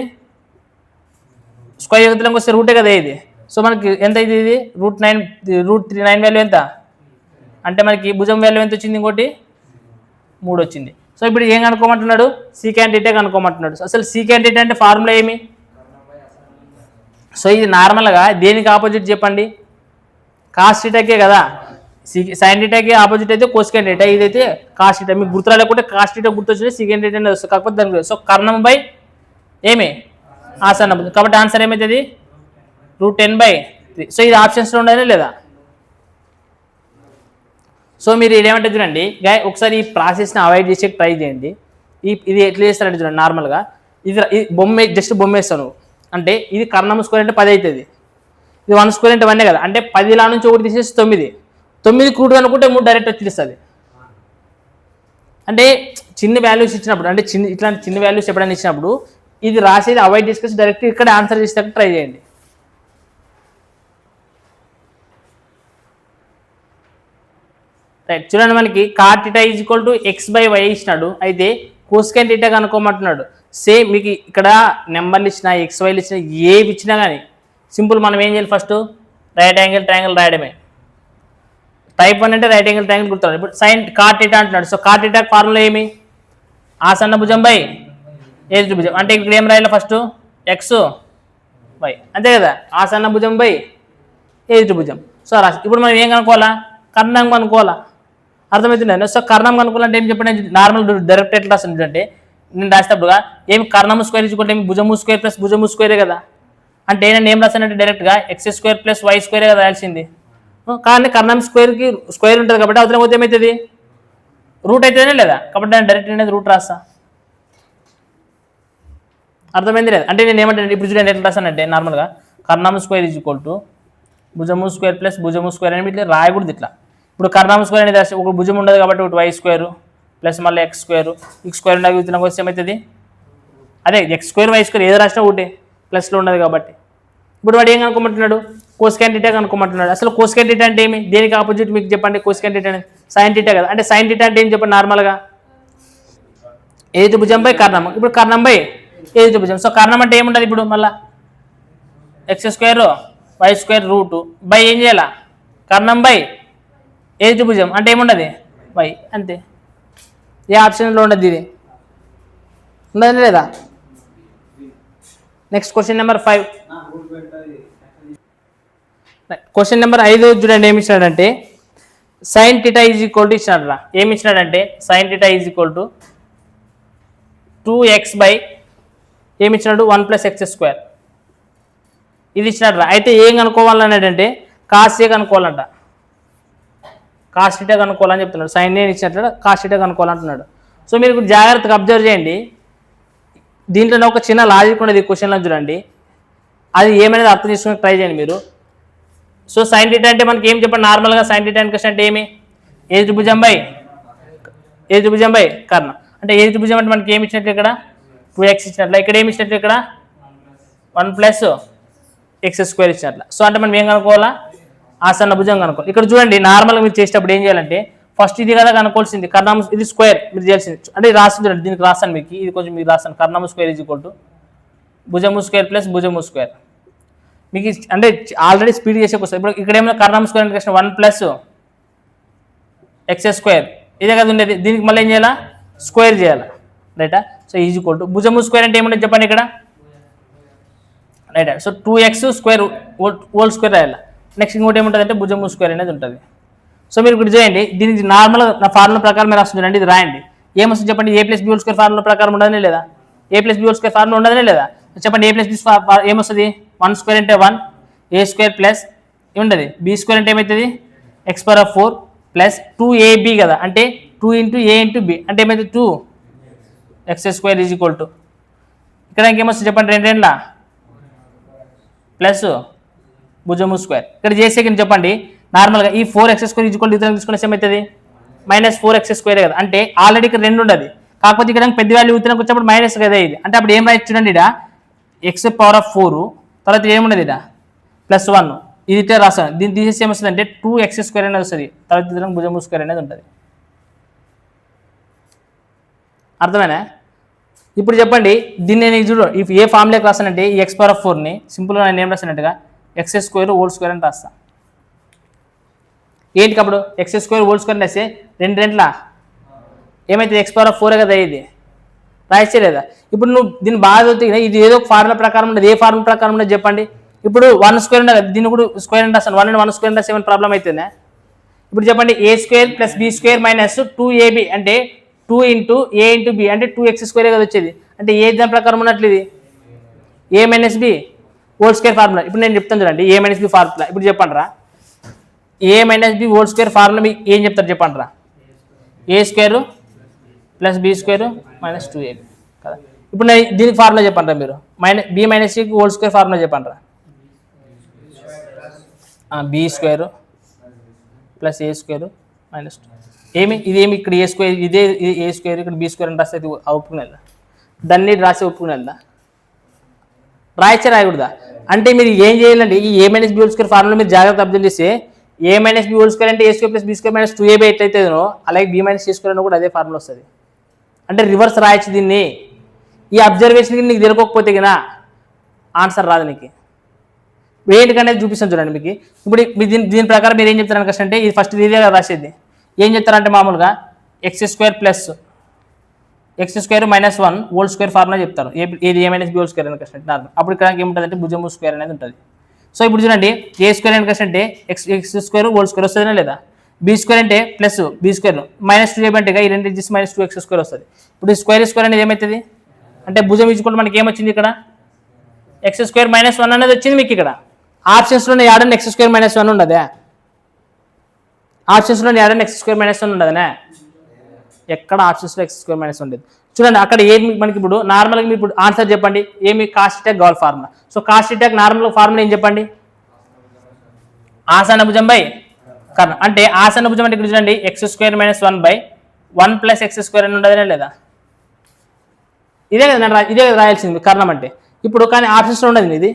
స్క్వేర్ యుగంలోకి వస్తే రూటే కదా ఇది. సో మనకి ఎంత ఇది? ఇది √9 వాల్యూ ఎంత అంటే మనకి భుజం వాల్యూ ఎంత వచ్చింది? ఇంకోటి 3 వచ్చింది. సో ఇప్పుడు ఏం కనుక్కోమంటున్నాడు? sec θ కనుక్కోమంటున్నాడు. అసలు sec θ అంటే ఫార్ములా ఏమి? సో ఇది నార్మల్గా దేనికి ఆపోజిట్ చెప్పండి? cos θకే కదా. sin θకి ఆపోజిట్ అయితే cosecant θ, ఇదైతే cos θ. మీకు గుర్తు రాలేకుంటే cos θ గుర్తొచ్చింది secant θ అనేది వస్తుంది. కాకపోతే దానికి సో కర్ణం బై ఏమి ఆసన్న భుజం. కాబట్టి ఆన్సర్ ఏమవుతుంది? √10/3. సో ఇది ఆప్షన్స్లో ఉండనే లేదా? సో మీరు ఇదేమంటే చూడండి ఒకసారి ఈ ప్రాసెస్ని అవాయిడ్ చేసే ట్రై చేయండి. ఇది ఎట్లా చేస్తారంటే చూడండి, నార్మల్గా ఇది బొమ్మ జస్ట్ బొమ్మ వేస్తాను అంటే ఇది కర్ణం స్క్వేర్ అంటే 10 అవుతుంది, ఇది 1 స్క్వేర్ అంటే 1 కదా. అంటే 10 నుంచి 1 తీసేసి 9 క్రూడ్ అనుకుంటే 3 డైరెక్ట్ వచ్చేస్తుంది. అంటే చిన్న వాల్యూస్ ఇచ్చినప్పుడు, అంటే ఇట్లాంటి చిన్న వాల్యూస్ ఎప్పుడైనా ఇచ్చినప్పుడు ఇది రాసేది అవాయిడ్ చేసుకొచ్చి డైరెక్ట్ ఇక్కడ ఆన్సర్ చేసేటట్టు ట్రై చేయండి. రైట్, చూడండి మనకి cot θ = x/y ఇచ్చినాడు. అయితే cosecant θ కనుక్కోమంటున్నాడు. సేమ్ మీకు ఇక్కడ నెంబర్లు ఇచ్చినా XYలు ఇచ్చినా ఏవి ఇచ్చినా కానీ సింపుల్ మనం ఏం చేయాలి? ఫస్ట్ రైట్ యాంగిల్ ట్రయాంగిల్ రాయడమే. టైప్ 1 అంటే రైట్ యాంగిల్ ట్రయాంగిల్ గుర్తురాడు. ఇప్పుడు sin cot θ అంటున్నాడు. సో cot θ ఫార్ములా ఏమి? ఆసన్న భుజం బై ఎదుటి భుజం. అంటే ఇక్కడ ఏం రాయాలి? ఫస్ట్ XY అంతే కదా, ఆసన్న భుజం బై ఎదుటి భుజం. సో రాసి ఇప్పుడు మనం ఏం కనుక్కోవాలా? కర్ణం కనుక్కోవాలా. అర్థమవుతుందండి. సో కర్ణం కనుక్కోవాలంటే ఏం చెప్పండి? నార్మల్ డైరెక్ట్ ఎట్లా రాస్తుంది అంటే నేను రాసేటప్పుడుగా ఏమి కర్ణము స్క్వేర్ = ఏమి భుజము స్క్వేర్ ప్లస్ భుజము స్క్వేరే కదా. అంటే నేను ఏం రాసానంటే డైరెక్ట్గా x² + y² కదా రాయాల్సింది. కానీ కర్ణం స్క్వేర్కి స్క్వేర్ ఉంటుంది కాబట్టి అవతల పోతే ఏమవుతుంది? రూట్ అయితేనే లేదా. కాబట్టి నేను డైరెక్ట్ అనేది రూట్ రాస్తా. అర్థమైంది లేదా? అంటే నేను ఏమంటే ఇప్పుడు చూడండి ఎట్లా రాస్తానంటే నార్మల్గా కర్ణం స్క్వేర్ = భుజము స్క్వేర్ ప్లస్ భుజము స్క్వేర్ అని ఇట్లా రాయకూడదు ఇట్లా. ఇప్పుడు కర్ణం స్క్వేర్ అనేది ఒక భుజం ఉండదు కాబట్టి ఒకటి y² ప్లస్ మళ్ళీ ఎక్స్ స్క్వేర్ ఉండగా విత్తనం వస్తే ఏమవుతుంది అదే ఎక్స్ స్క్వేర్ వై స్క్వేర్ ఏదో రాసినా ఒకటి ప్లస్లో ఉండదు కాబట్టి ఇప్పుడు వాడు ఏం కనుక్కోమంటున్నాడు కోస్కాన్ థీటా కనుక్కోమంటున్నాడు. అసలు కోస్కాన్ థీటా అంటే ఏమి దేనికి ఆపోజిట్ మీకు చెప్పండి కోస్కాన్ థీటా అనేది సైన్ థీటా కదా అంటే సైన్ థీటా అంటే ఏం చెప్పండి నార్మల్గా ఏది భుజం బై కర్ణం ఇప్పుడు కర్ణం బై ఏది భుజం సో కర్ణం అంటే ఏముంటుంది ఇప్పుడు మళ్ళీ x square y square root by ఏం చేయాలా కర్ణం బై ఏది భుజం అంటే ఏముండదు వై అంతే ఏ ఆప్షన్లో ఉండదు ఇది ఉండదు లేదా. Next question number 5 question number 5 చూడండి ఏమి ఇచ్చినాడంటే sine theta is equal to ఇచ్చినాడు రా ఏమి ఇచ్చినాడంటే sine theta is equal to 2x by ఏమి ఇచ్చినాడు 1 + x స్క్వేర్ ఇది ఇచ్చినాడు రా. అయితే ఏం కనుక్కోవాలన్నాడంటే కాస్ ఏ కనుక్కోవాలంట కాస్ థీటా కనుక్కోవాలని చెప్తున్నాడు సైన్ ఏ ఇచ్చినట్లు కాస్ థీటా కనుక్కోవాలంటున్నాడు. సో మీరు ఇప్పుడు జాగ్రత్తగా అబ్జర్వ్ చేయండి దీంట్లో ఒక చిన్న లాజిక్ ఉండేది క్వశ్చన్లో చూడండి అది ఏమైనా అర్థం చేసుకుని ట్రై చేయండి మీరు. సో సైన్ థీటా అంటే మనకి ఏం చెప్పండి నార్మల్గా సైన్ థీటా క్వశ్చన్ అంటే ఏమి ఏది భుజం బై కర్ణం అంటే ఏది భుజం అంటే మనకి ఏమి ఇచ్చినట్లు ఇక్కడ 2x ఇచ్చినట్ల ఇక్కడ ఏమి ఇచ్చినట్లు ఇక్కడ 1 + x స్క్వేర్ ఇచ్చినట్ల. సో అంటే మనం ఏం కనుక్కోవాలా ఆసన్న భుజం కనుక్కోవాలి. ఇక్కడ చూడండి నార్మల్గా మీరు చేసేటప్పుడు ఏం చేయాలంటే ఫస్ట్ ఇది కదా కనుక్కోవాల్సింది కర్ణం ఇది స్క్వేర్ మీరు చేయాల్సింది అంటే రాసింది చూడండి దీనికి రాస్తాను మీకు ఇది కొంచెం మీకు రాస్తాను కర్ణం స్క్వేర్ ఈజ్ ఈక్వల్ టు భుజము స్క్వేర్ ప్లస్ భుజము స్క్వేర్ మీకు అంటే ఆల్రెడీ స్పీడ్ చేసే వస్తుంది. ఇప్పుడు ఇక్కడ ఏమైనా కర్ణం స్క్వేర్ అంటే 1 + x స్క్వేర్ ఇదే కదా ఉండేది దీనికి మళ్ళీ ఏం చేయాలా స్క్వేర్ చేయాలి రైటా. సో ఈజ్ ఈక్వల్ టు భుజము స్క్వేర్ అంటే ఏమంటే చెప్పండి ఇక్కడ రైటా. So 2x square whole square రాయాలి. నెక్స్ట్ ఇంకోటి ఏముంటుంది అంటే భుజము స్క్వేర్ అనేది ఉంటుంది. సో మీరు ఇప్పుడు చేయండి దీనికి నార్మల్గా నా ఫార్ములా ప్రకారం మీరు రాస్తుంది చూడండి ఇది రాయండి ఏమొస్తుంది చెప్పండి a + b whole square formula ప్రకారం ఉండదనే లేదా a + b whole square formula ఉండదనే లేదా చెప్పండి a + b ఏమొస్తుంది 1 స్క్వేర్ అంటే 1 a స్క్వేర్ ప్లస్ ఏముంటుంది b స్క్వేర్ అంటే ఏమవుతుంది x⁴ ప్లస్ 2ab కదా అంటే 2 × a × b అంటే ఏమవుతుంది 2x square is equal to ఇక్కడ ఇంకేమొస్తుంది చెప్పండి 2 ప్లస్ భుజము స్క్వేర్ ఇక్కడ చేసే చెప్పండి నార్మల్గా ఈ 4x square is equal to ఇతరం తీసుకునే ఏమవుతుంది -4x స్క్వేర్ కదా అంటే ఆల్రెడీ ఇక్కడ 2 ఉండదు కాకపోతే ఇక్కడ పెద్ద వాల్యూ ఇతరంకి వచ్చినప్పుడు మైనస్ కదా ఇది అంటే అప్పుడు ఏం రాయొచ్చు చూడండి ఇక్కడ x⁴ తర్వాత ఏముండదు ఇక్కడ +1 ఇది ఇట్లా రాస్తాను దీన్ని తీసేసి ఏమొస్తుంది అంటే 2x స్క్వేర్ అనేది వస్తుంది తర్వాత ఇతరం భుజము స్క్వేర్ అనేది ఉంటుంది. అర్థమేనా ఇప్పుడు చెప్పండి దీన్ని నేను చూడు ఏ ఫార్ములాకి రాస్తానంటే ఈ x⁴ని సింపుల్గా నేను ఏం రాస్తానంటగా x స్క్వేర్ హోల్ స్క్వేర్ అని రాస్తాను. ఏంటి అప్పుడు x స్క్వేర్ హోల్ స్క్వేర్ రాస్తే 2 రెంట్ల ఏమైతే x⁴ కదా ఇది రాయచ్చే లేదా. ఇప్పుడు నువ్వు దీన్ని బాగా చదువుతుంది ఇది ఏదో ఒక ఫార్ములా ప్రకారం ఉండదు ఏ ఫార్ములా ప్రకారం ఉండదు చెప్పండి. ఇప్పుడు 1 స్క్వేర్ ఉండదు దీన్ని కూడా స్క్వేర్ అని రాస్తాను 1 × 1 స్క్వేర్ రాస్తే ఏమైనా ప్రాబ్లం అవుతుందా. ఇప్పుడు చెప్పండి a² + b² - 2ab అంటే 2 × a × b అంటే 2x స్క్వేర్ కదా వచ్చేది అంటే ఏ దాని ప్రకారం ఉన్నట్లు ఇది a - b whole square formula. ఇప్పుడు నేను చెప్తాను చూడండి a - b ఫార్ములా ఇప్పుడు చెప్పండి రా a - b whole square formula మీకు ఏం చెప్తారు చెప్పండి రా a² + b² - 2ab కదా. ఇప్పుడు నేను దీనికి ఫార్ములా చెప్పండి రా మీరు b - c whole square formula చెప్పండి రా b² + a² - 2 ఏమి ఇదేమి ఇక్కడ a² ఇదే a² ఇక్కడ b² అని రాస్తే ఒప్పుకునేదా దాన్ని రాసి ఒప్పుకునేదా రాయచ్చే రాయకూడదా అంటే మీరు ఏం చేయాలండి ఈ a - b whole square formula మీరు జాగ్రత్త అబ్జర్వ్ చేస్తే a - b హోల్ స్క్వేర్ అంటే a² + b² - 2ab ఎట్లయితేనో అలాగే b - c² అని కూడా అదే ఫార్ములా వస్తుంది అంటే రివర్స్ రాయచ్చు దీన్ని. ఈ అబ్జర్వేషన్కి నీకు తెలియకపోతే కదా ఆన్సర్ రాదు నీకు ఏంటికనేది చూపిస్తాను చూడండి మీకు. ఇప్పుడు దీని ప్రకారం మీరు ఏం చెప్తారు అంటే ఇది ఫస్ట్ ఇదే రాసేది ఏం చెప్తారంటే మామూలుగా x² + x² - 1 whole square formula చెప్తారు ఏది a - b హోల్ స్క్వేర్ అని కష్టం అప్పుడు ఇక్కడ ఏముంటుంది భుజము స్క్వేర్ అనేది ఉంటుంది. సో ఇప్పుడు చూడండి a² అని అంటే x² హోల్ స్క్వేర్ వస్తుందా లేదా b² అంటే ప్లస్ b² -2ab అంటే ఈ రెండు ఇచ్చేసి -2x² వస్తుంది. ఇప్పుడు ఈ స్క్వేర్ అనేది ఏమవుతుంది అంటే భుజం ఇచ్చుకుంటే మనకి ఏమొచ్చింది ఇక్కడ x² - 1 అనేది వచ్చింది మీకు ఇక్కడ ఆప్షన్స్లోనే యాడని x² - 1 ఉండదా ఆప్షన్స్లోనే యాడని x² - 1 ఉండదనే ఎక్కడ ఆప్షన్స్లో x² - 1 ఉండేది చూడండి అక్కడ ఏమి మనకి ఇప్పుడు నార్మల్గా మీరు ఇప్పుడు ఆన్సర్ చెప్పండి ఏమి కాస్ థీటా కావాలి ఫార్ములా. సో కాస్ థీటాకి నార్మల్ ఫార్ములా ఏం చెప్పండి ఆసన్న భుజం బై కర్ణం అంటే ఆసన్న భుజం అంటే ఇక్కడ చూడండి x² - 1 / 1 + x² అని ఉండదనే లేదా? ఇదే కదా ఇదే కదా రాయాల్సింది కర్ణం అంటే. ఇప్పుడు కానీ ఆప్షన్స్లో ఉండదు ఇది.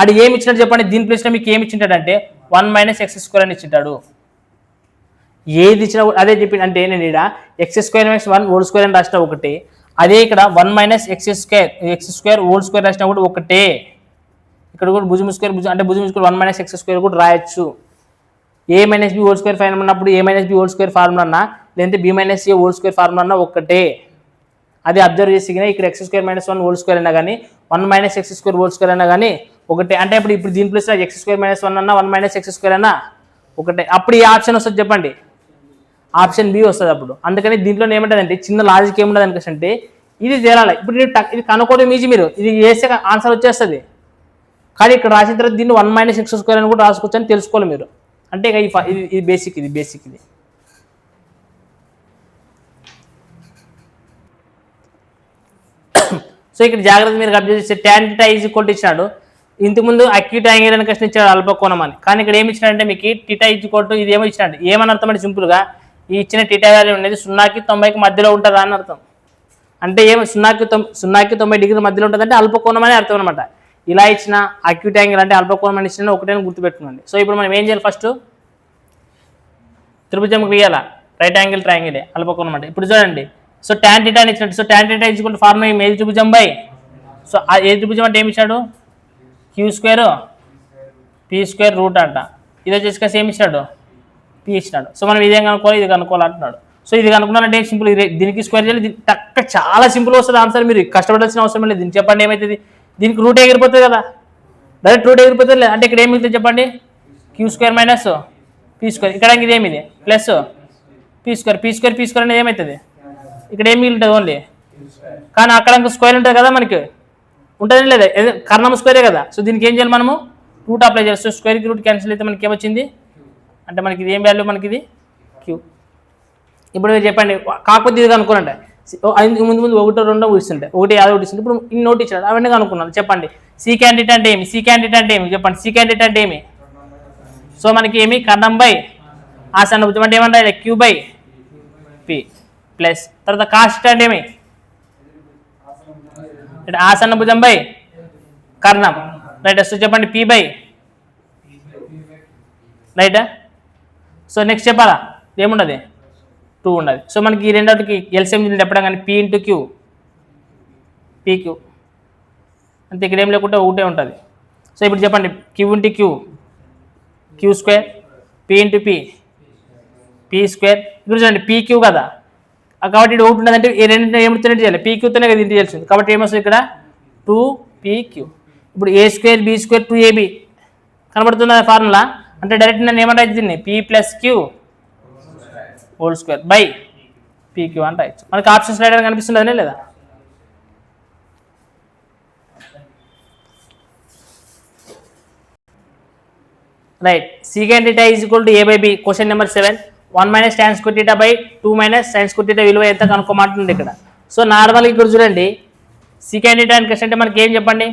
అది ఏమి ఇచ్చినట్టు చెప్పండి, దీని ప్లేస్లో మీకు ఏమి ఇచ్చింటాడంటే 1 - x² అని ఇచ్చింటాడు. ఏది ఇచ్చినా అదే చెప్పింది. అంటే నేను ఇక్కడ x² - 1² అని రాసిన ఒకటి, అదే ఇక్కడ 1 - x² రాసిన కూడా ఒకటే. ఇక్కడ కూడా భుజం స్క్వేర్ అంటే భుజం స్క్వేర్ 1 - x² కూడా రాయొచ్చు. a - b² ఫార్ములా ఉన్నప్పుడు a - b² ఫార్ములా అన్నా, లేదంటే b - a² ఫార్ములా అన్నా ఒక్కటే. అది అబ్జర్వ్ చేసి ఇక్కడ x² - 1² అయినా కానీ 1 - x² అయినా కానీ ఒకటే. అంటే ఇప్పుడు దీని ప్లేస్ x² - 1 అన్నా 1 - x² అయినా ఒకటే. అప్పుడు ఈ ఆప్షన్ వస్తుంది చెప్పండి, ఆప్షన్ బి వస్తుంది అప్పుడు. అందుకని దీంట్లో ఏమంటుందంటే చిన్న లాజిక్ ఏముండదు అనుకంటే ఇది తేలాలి. ఇప్పుడు ఇది కనుక్కోవడం ఈజీ, మీరు ఇది చేస్తే ఆన్సర్ వచ్చేస్తుంది. కానీ ఇక్కడ రాసిన తర్వాత దీన్ని 1 - x² అని కూడా రాసుకోవచ్చు అని తెలుసుకోవాలి మీరు. అంటే ఇక ఇది బేసిక్, ఇది బేసిక్. ఇది సో ఇక్కడ జాగ్రత్త మీరు అబ్జర్వ్ చేస్తే tan θ = ఇచ్చినాడు. ఇంతకుముందు అక్యూట్ యాంగిల్ అని క్వశ్చన్ ఇచ్చాడు అల్పకోణం అని. కానీ ఇక్కడ ఏమి ఇచ్చినాడంటే మీకు θ = ఇది ఏమో ఇచ్చినాడు. ఏమని అర్థం అంటే సింపుల్గా ఈ ఇచ్చిన θ వాల్యూ అనేది 0కి 90కి మధ్యలో ఉంటుందా అని అర్థం. అంటే ఏమో 0కి 90 డిగ్రీ మధ్యలో ఉంటుంది అంటే అల్పకోణం అని అర్థం అనమాట. ఇలా ఇచ్చిన అక్యూట్ యాంగిల్ అంటే అల్పకోణం అని ఇచ్చిన ఒకటే గుర్తుపెట్టుకోండి. సో ఇప్పుడు మనం ఏం చేయాలి, ఫస్ట్ త్రిభుజం గీయాలా, రైట్ యాంగిల్ ట్రయాంగిల్ అల్పకోణం అంటే. ఇప్పుడు చూడండి, సో tan θ అని ఇచ్చినట్టు, సో tan θ = ఫార్ములా ఏది త్రిభుజం బై, సో ఏ త్రిభుజం అంటే ఏమి ఇచ్చాడు, q² p² అంట. ఇది వచ్చేసి ఏమి ఇచ్చాడు, p ఇచ్చినాడు. సో మనం ఇదేం కనుక్కోవాలి, ఇది కనుక్కోవాలి అంటున్నాడు. సో ఇది కనుక్కున్నారంటే సింపుల్, దీనికి స్క్వేర్ చేయాలి, చాలా సింపుల్ వస్తుంది ఆన్సర్. మీరు కష్టపడాల్సిన అవసరం లేదు. దీనికి చెప్పండి ఏమవుతుంది, దీనికి రూట్ ఎగిరిపోతుంది కదా, డైరెక్ట్ రూట్ ఎగిరిపోతుంది. అంటే ఇక్కడ ఏమి మిగులుతుంది చెప్పండి, q² - p². ఇక్కడ ఇది ఏమిది ప్లస్ p² అనేది ఏమవుతుంది, ఇక్కడ ఏమి మిగులుతుంది ఓన్లీ. కానీ అక్కడ స్క్వేర్ ఉంటుంది కదా, మనకి ఉంటుంది లేదా, కర్ణం స్క్వేరే కదా. సో దీనికి ఏం చేయాలి, మనము రూట్ అప్లై చేయాలి. సో స్క్వేర్కి రూట్ క్యాన్సిల్ అయితే మనకి ఏమొచ్చింది అంటే మనకి ఇది ఏం వాల్యూ, మనకి ఇది q. ఇప్పుడు మీరు చెప్పండి, కాకపోతే ఇది కనుక్కోనంటే ముందు 1 2 ఇస్తుంటాయి, 1 50 ఇస్తుంటే ఇప్పుడు ఇన్ని నోట్ ఇచ్చాడు, అవన్నీ కనుక్కున్నాను. చెప్పండి secant θ అంటే ఏమి, secant θ అంటే ఏమి చెప్పండి, secant θ అంటే ఏమి. సో మనకి ఏమి కర్ణం బై ఆసన్న భుజం అంటే ఏమంటారు q/p ప్లస్ తర్వాత cos θ అంటే ఏమి ఆసన్న భుజం బై కర్ణం, రైట్. సో చెప్పండి p/, రైట్. సో నెక్స్ట్ చెప్పాలా, ఏముండదు 2 ఉండదు. సో మనకి ఈ రెండింటికి ఎల్సిఎం చెప్పడం కానీ p × q pq అంతే, ఇక్కడ ఏం లేకుంటే ఒకటే ఉంటుంది. సో ఇప్పుడు చెప్పండి q × q q² p × p p². ఇప్పుడు చూడండి pq కదా, కాబట్టి ఇది ఒకటి ఉన్నదంటే ఈ రెండింటిని ఏమిటితోనే చేయాలి, pqతోనే కదా ఇంటి చేయాల్సింది. కాబట్టి ఏమొస్తుంది ఇక్కడ 2pq. ఇప్పుడు a² b² 2ab కనబడుతున్న ఫార్ములా. అంటే డైరెక్ట్ నేను ఏమంటే దీన్ని p + q² బై pq అని రాయొచ్చు. మనకి ఆప్షన్ స్లైడర్ కనిపిస్తుందనే లేదా, right. secant θ = a/b. Question number 7. 1 - tan² θ / 2 - sin² θ విలువ ఎంత కనుక్కోమంటుంది ఇక్కడ. సో నార్మల్గా ఇక్కడ చూడండి secant θ అని క్వశ్చన్ అంటే మనకి ఏం చెప్పండి,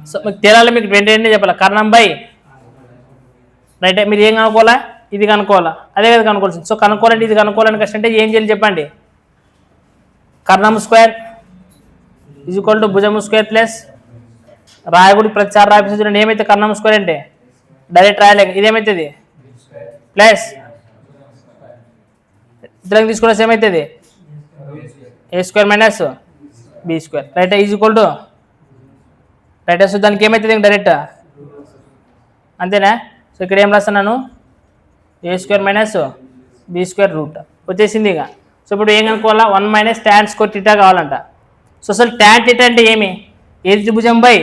సో మీకు తెలియాలి, మీకు 22 చెప్పాలి కర్ణం బై, రైట్. మీరు ఏం కనుక్కోవాలా, ఇది కనుక్కోవాలా, అదే కదా కనుక్కోవాల్సింది. సో కనుక్కోవాలంటే ఇది కనుక్కోవాలని క్వశ్చన్ అంటే ఏం చేయాలి చెప్పండి, కర్ణం స్క్వేర్ = భుజం స్క్వేర్ ప్లస్ రాయకూడదు ప్రతిసారి రాయిపోతుంది. చూడండి ఏమైతే కర్ణం స్క్వేర్ అంటే డైరెక్ట్ రాయలేక ఇదేమవుతుంది ప్లస్ ఇద్దరికి తీసుకున్న ఏమవుతుంది a² - b², right. = Right. So దానికి ఏమవుతుంది డైరెక్ట్ అంతేనా. సో ఇక్కడ ఏం రాస్తున్నాను a² - b² రూట్ వచ్చేసింది ఇక. సో ఇప్పుడు ఏం కనుక్కోవాలా 1 - tan² θ కావాలంట. సో అసలు tan θ అంటే ఏమి, ఏ త్రిభుజం బై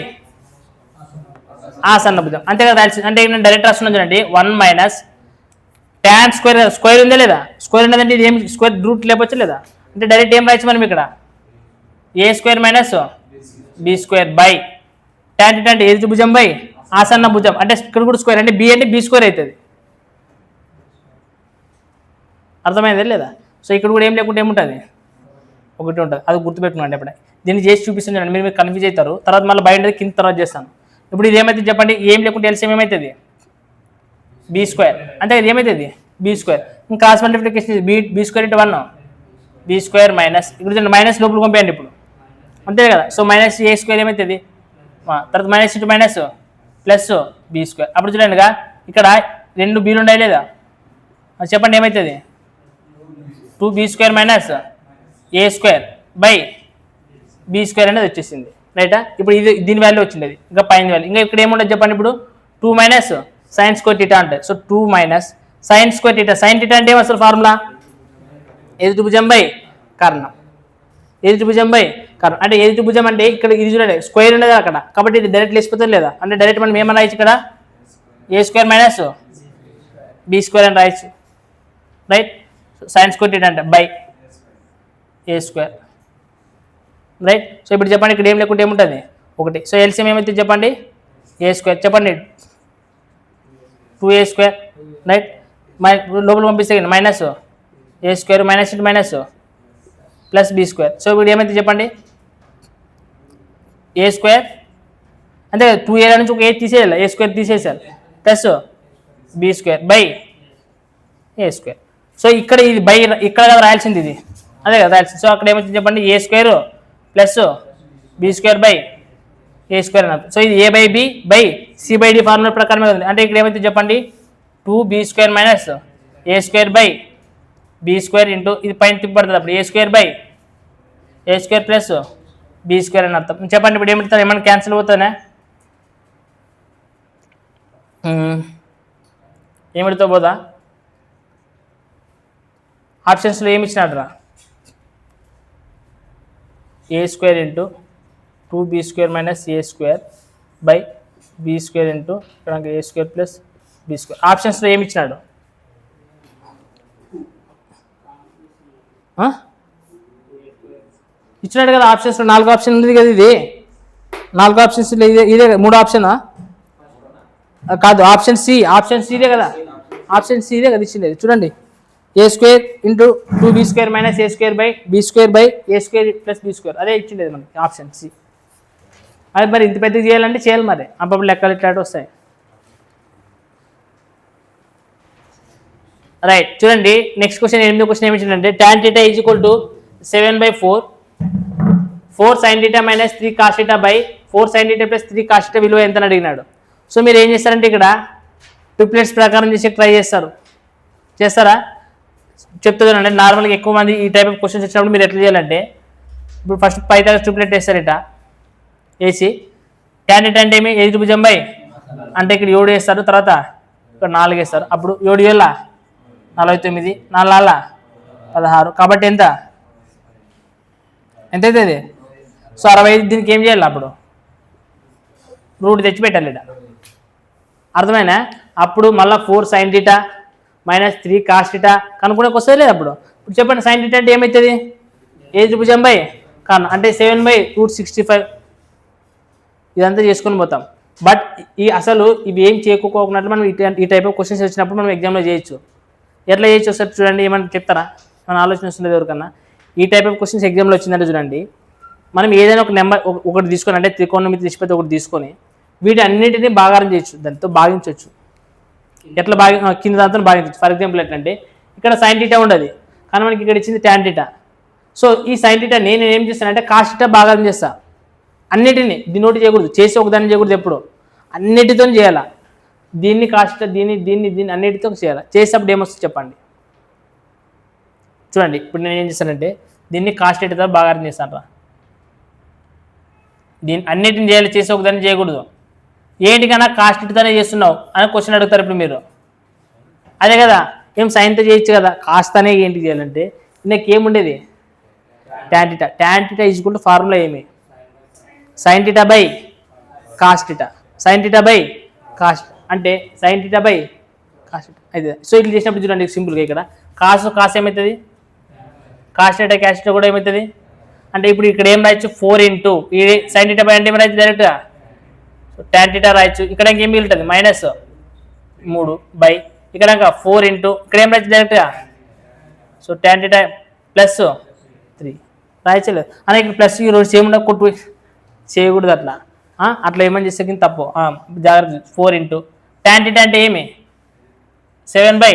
ఆసన్న భుజం, అంతే కదా. అంటే నేను డైరెక్ట్ రాస్తున్నాను చూడండి 1 - tan స్క్వేర్ ఉందా లేదా, స్క్వేర్ ఉన్నదంటే ఇది ఏం స్క్వేర్ రూట్ లేకపోవచ్చు లేదా, అంటే డైరెక్ట్ ఏం రాయొచ్చు మనం ఇక్కడ a² - b² బై tan θ అంటే ఏ త్రిభుజం బై ఆసన్న భుజం, అంటే ఇక్కడ కూడా స్క్వేర్ అంటే b అంటే b² అవుతుంది. అర్థమైందా లేదా. సో ఇక్కడ కూడా ఏం లేకుంటే ఏముంటుంది ఒకటి ఉంటుంది, అది గుర్తుపెట్టుకోండి. అప్పుడే దీన్ని చేసి చూపిస్తుంది, మీరు కన్ఫ్యూజ్ అవుతారు. తర్వాత మళ్ళీ బయట కింద తర్వాత చేస్తాను. ఇప్పుడు ఇది ఏమైతే చెప్పండి, ఏం లేకుంటే ఎల్సిఎం ఏమవుతుంది b², అంటే ఇది ఏమవుతుంది బీ స్క్వేర్. ఇంకా cross multiplication b square into 1 b square minus ఇక్కడ మైనస్ లోపల పంపేయండి ఇప్పుడు అంతే కదా. సో మైనస్ ఏ స్క్వేర్ ఏమవుతుంది తర్వాత minus into minus plus be square. అప్పుడు చూడండిగా ఇక్కడ 2 బీలు ఉన్నాయి లేదా చెప్పండి ఏమవుతుంది 2b square minus A square by be square అనేది వచ్చేసింది రైటా. ఇప్పుడు ఇది దీని వాల్యూ వచ్చింది అది ఇంకా పైన వాల్యూ. ఇంకా ఇక్కడ ఏముండదు చెప్పండి ఇప్పుడు 2 మైనస్ సైన్ స్క్వేర్ టీటా అంటే. So 2 minus sine square theta. Sine theta అంటే అసలు ఫార్ములా ఎదుటి భుజం బై కర్ణం. ఎదుటి భుజం బై కర్ణం అంటే ఎదుటి భుజం అంటే ఇక్కడ ఇది చూడండి స్క్వేర్ ఉండదు అక్కడ కాబట్టి ఇది డైరెక్ట్ లేచిపోతుంది లేదా అంటే డైరెక్ట్ మనం ఏమన్నా రాయచ్చు ఇక్కడ A square minus be square అని రాయచ్చు రైట్. సైన్ స్క్వేర్ టీటా అంటే by A square right. So ఇప్పుడు చెప్పండి ఇక్కడ ఏం లేకుంటే ఏముంటుంది 1. సో ఎల్సిఎం ఏమైతే చెప్పండి ఏ స్క్వేర్ చెప్పండి 2a స్క్వేర్ రైట్. లోపల పంపిస్తే minus A square minus into minus plus be square. So ఇప్పుడు ఏమైతే చెప్పండి ఏ స్క్వేర్ అంటే 2a నుంచి ఒక ఏ తీసేయాలి ఏ స్క్వేర్ తీసేసారు plus be square by A square. So ఇక్కడ ఇది బై ఇక్కడ కదా రాయాల్సింది ఇది అదే కదా రాయాల్సింది. సో అక్కడ ఏమైతే చెప్పండి A square plus be square by A square అని. సో ఇది A by B by C by D formula ప్రకారమే ఉంది. అంటే ఇక్కడ ఏమైతే చెప్పండి 2b square minus A square by be square into ఇది పైన తిప్పబడుతుంది అప్పుడు A square by A square plus be square అని అర్థం. చెప్పండి ఇప్పుడు ఏమిటి ఏమన్నా క్యాన్సిల్ అవుతానే ఏమిటితో పోదా ఆప్షన్స్లో ఏమి ఇచ్చినాడు రా A square into 2b square minus A square by be square into ఇక్కడ A square plus be square. ఆప్షన్స్లో ఏమి ఇచ్చినాడు ఇచ్చినాడు కదా ఆప్షన్స్లో 4 ఆప్షన్ ఉంది కదా ఇది 4 ఆప్షన్స్ ఇదే 3 ఆప్షనా కాదు ఆప్షన్ సిదే కదా ఆప్షన్ సిదే కదా ఇచ్చింది చూడండి A square into 2b square minus A square by be square by A square plus be square అదే ఇచ్చిండేది మనకి ఆప్షన్ సి. అది మరి ఇంత పెద్దగా చేయాలంటే చేయాలి మరి అప్పుడు లెక్కలు ఇట్లాంటి వస్తాయి రైట్. చూడండి నెక్స్ట్ క్వశ్చన్ 8వ క్వశ్చన్ ఏమి ఇచ్చిందంటే tan θ is equal to 7/4 4 sin θ minus 3 cos θ by 4 sin θ plus 3 cos θ విలువ ఎంత అని అడిగినాడు. సో మీరు ఏం చేస్తారంటే ఇక్కడ ట్రిప్లెట్స్ ప్రకారం చేసి ట్రై చేస్తారా చెప్తుందండి. నార్మల్గా ఎక్కువ మంది ఈ టైప్ ఆఫ్ క్వశ్చన్స్ వచ్చినప్పుడు మీరు ఎట్లా చేయాలంటే ఇప్పుడు ఫస్ట్ పైథాగరస్ ట్రిప్లెట్ వేస్తారు ఇట వేసి tan θ అంటే ఏమి ఎదుటి భుజం బై అంటే ఇక్కడ 7 వేస్తారు తర్వాత ఇక్కడ 4 వేస్తారు అప్పుడు 7 ఏళ్ళ 49 4 16 కాబట్టి ఎంత అవుతుంది సో 65. దీనికి ఏం చేయాలి అప్పుడు రూట్ తెచ్చి పెట్టాలి ఇట అర్థమైనా. అప్పుడు మళ్ళీ 4 sin θ మైనస్ 3 cos θ కనుక్కునేకి వస్తుంది లేదు అప్పుడు. ఇప్పుడు చెప్పండి sin θ అంటే ఏమవుతుంది ఏ భుజం బై కారణం అంటే 7/√65 ఇదంతా చేసుకొని పోతాం. బట్ ఈ అసలు ఇవి ఏం చేయకపోకున్నట్లు మనం ఈ టైప్ ఆఫ్ క్వశ్చన్స్ వచ్చినప్పుడు మనం ఎగ్జామ్లో చేయొచ్చు. ఎట్లా చేయొచ్చు ఒకసారి చూడండి ఏమన్నా చెప్తారా మన ఆలోచన వస్తుంది ఎవరికన్నా. ఈ టైప్ ఆఫ్ క్వశ్చన్స్ ఎగ్జామ్లో వచ్చిందంటే చూడండి మనం ఏదైనా ఒక నెంబర్ ఒకటి తీసుకొని అంటే త్రికోణమితి నిష్పత్తి ఒకటి తీసుకొని వీటి అన్నింటినీ భాగారం చేయొచ్చు దాంతో భాగించవచ్చు. ఎట్లా కింద దాంతో భాగించవచ్చు. ఫర్ ఎగ్జాంపుల్ ఎట్లంటే ఇక్కడ sin θ ఉండదు కానీ మనకి ఇక్కడ ఇచ్చింది tan θ. సో ఈ sin θ నేను ఏం చేస్తానంటే cos θ భాగారం చేస్తా అన్నిటినీ దీనోటి చేయకూడదు చేసి ఒకదాన్ని చేయకూడదు ఎప్పుడు అన్నిటితో చేయాలా. దీన్ని cos θ దీన్ని అన్నిటితో చేయాలి. చేసేటప్పుడు ఏమొస్తుంది చెప్పండి చూడండి. ఇప్పుడు నేను ఏం చేస్తానంటే దీన్ని cos θతో భాగారం చేస్తాను రా దీన్ని అన్నిటిని చేయాలి చేసి ఒకదాన్ని చేయకూడదు. ఏంటికన్నా cos θతోనే చేస్తున్నావు అని క్వశ్చన్ అడుగుతారు ఇప్పుడు మీరు. అదే కదా ఏం సైన్తో చేయొచ్చు కదా కాస్తనే ఏంటి చేయాలంటే నాకు ఏముండేది tan θ is equal to formula ఏమి sin θ by cos θ sin θ by cos అంటే sin θ బై cos θ అయితే. సో ఇట్లా చేసినప్పుడు చూడండి సింపుల్గా ఇక్కడ కాస్ ఏమవుతుంది cos θ cos θ కూడా ఏమవుతుంది అంటే ఇప్పుడు ఇక్కడ ఏం రాయొచ్చు 4 ఇంటూ ఈ sin θ బై అంటే ఏం రాయొచ్చు డైరెక్ట్గా tan θ రాయొచ్చు. ఇక్కడ ఇంకేం మిగులుతుంది -3 బై ఇక్కడ 4 ఇంటూ ఇక్కడ ఏం రాయొచ్చు డైరెక్ట్గా సో tan θ ప్లస్ 3 రాయచ్చలేదు అని ఇక్కడ ప్లస్ ఈ రోజు సేమ్ కొట్టు చేయకూడదు అట్లా అట్లా ఏమని చేస్తే కింద తప్పు జాగ్రత్త. 4 ఇంటూ tan θ అంటే ఏమి 7/4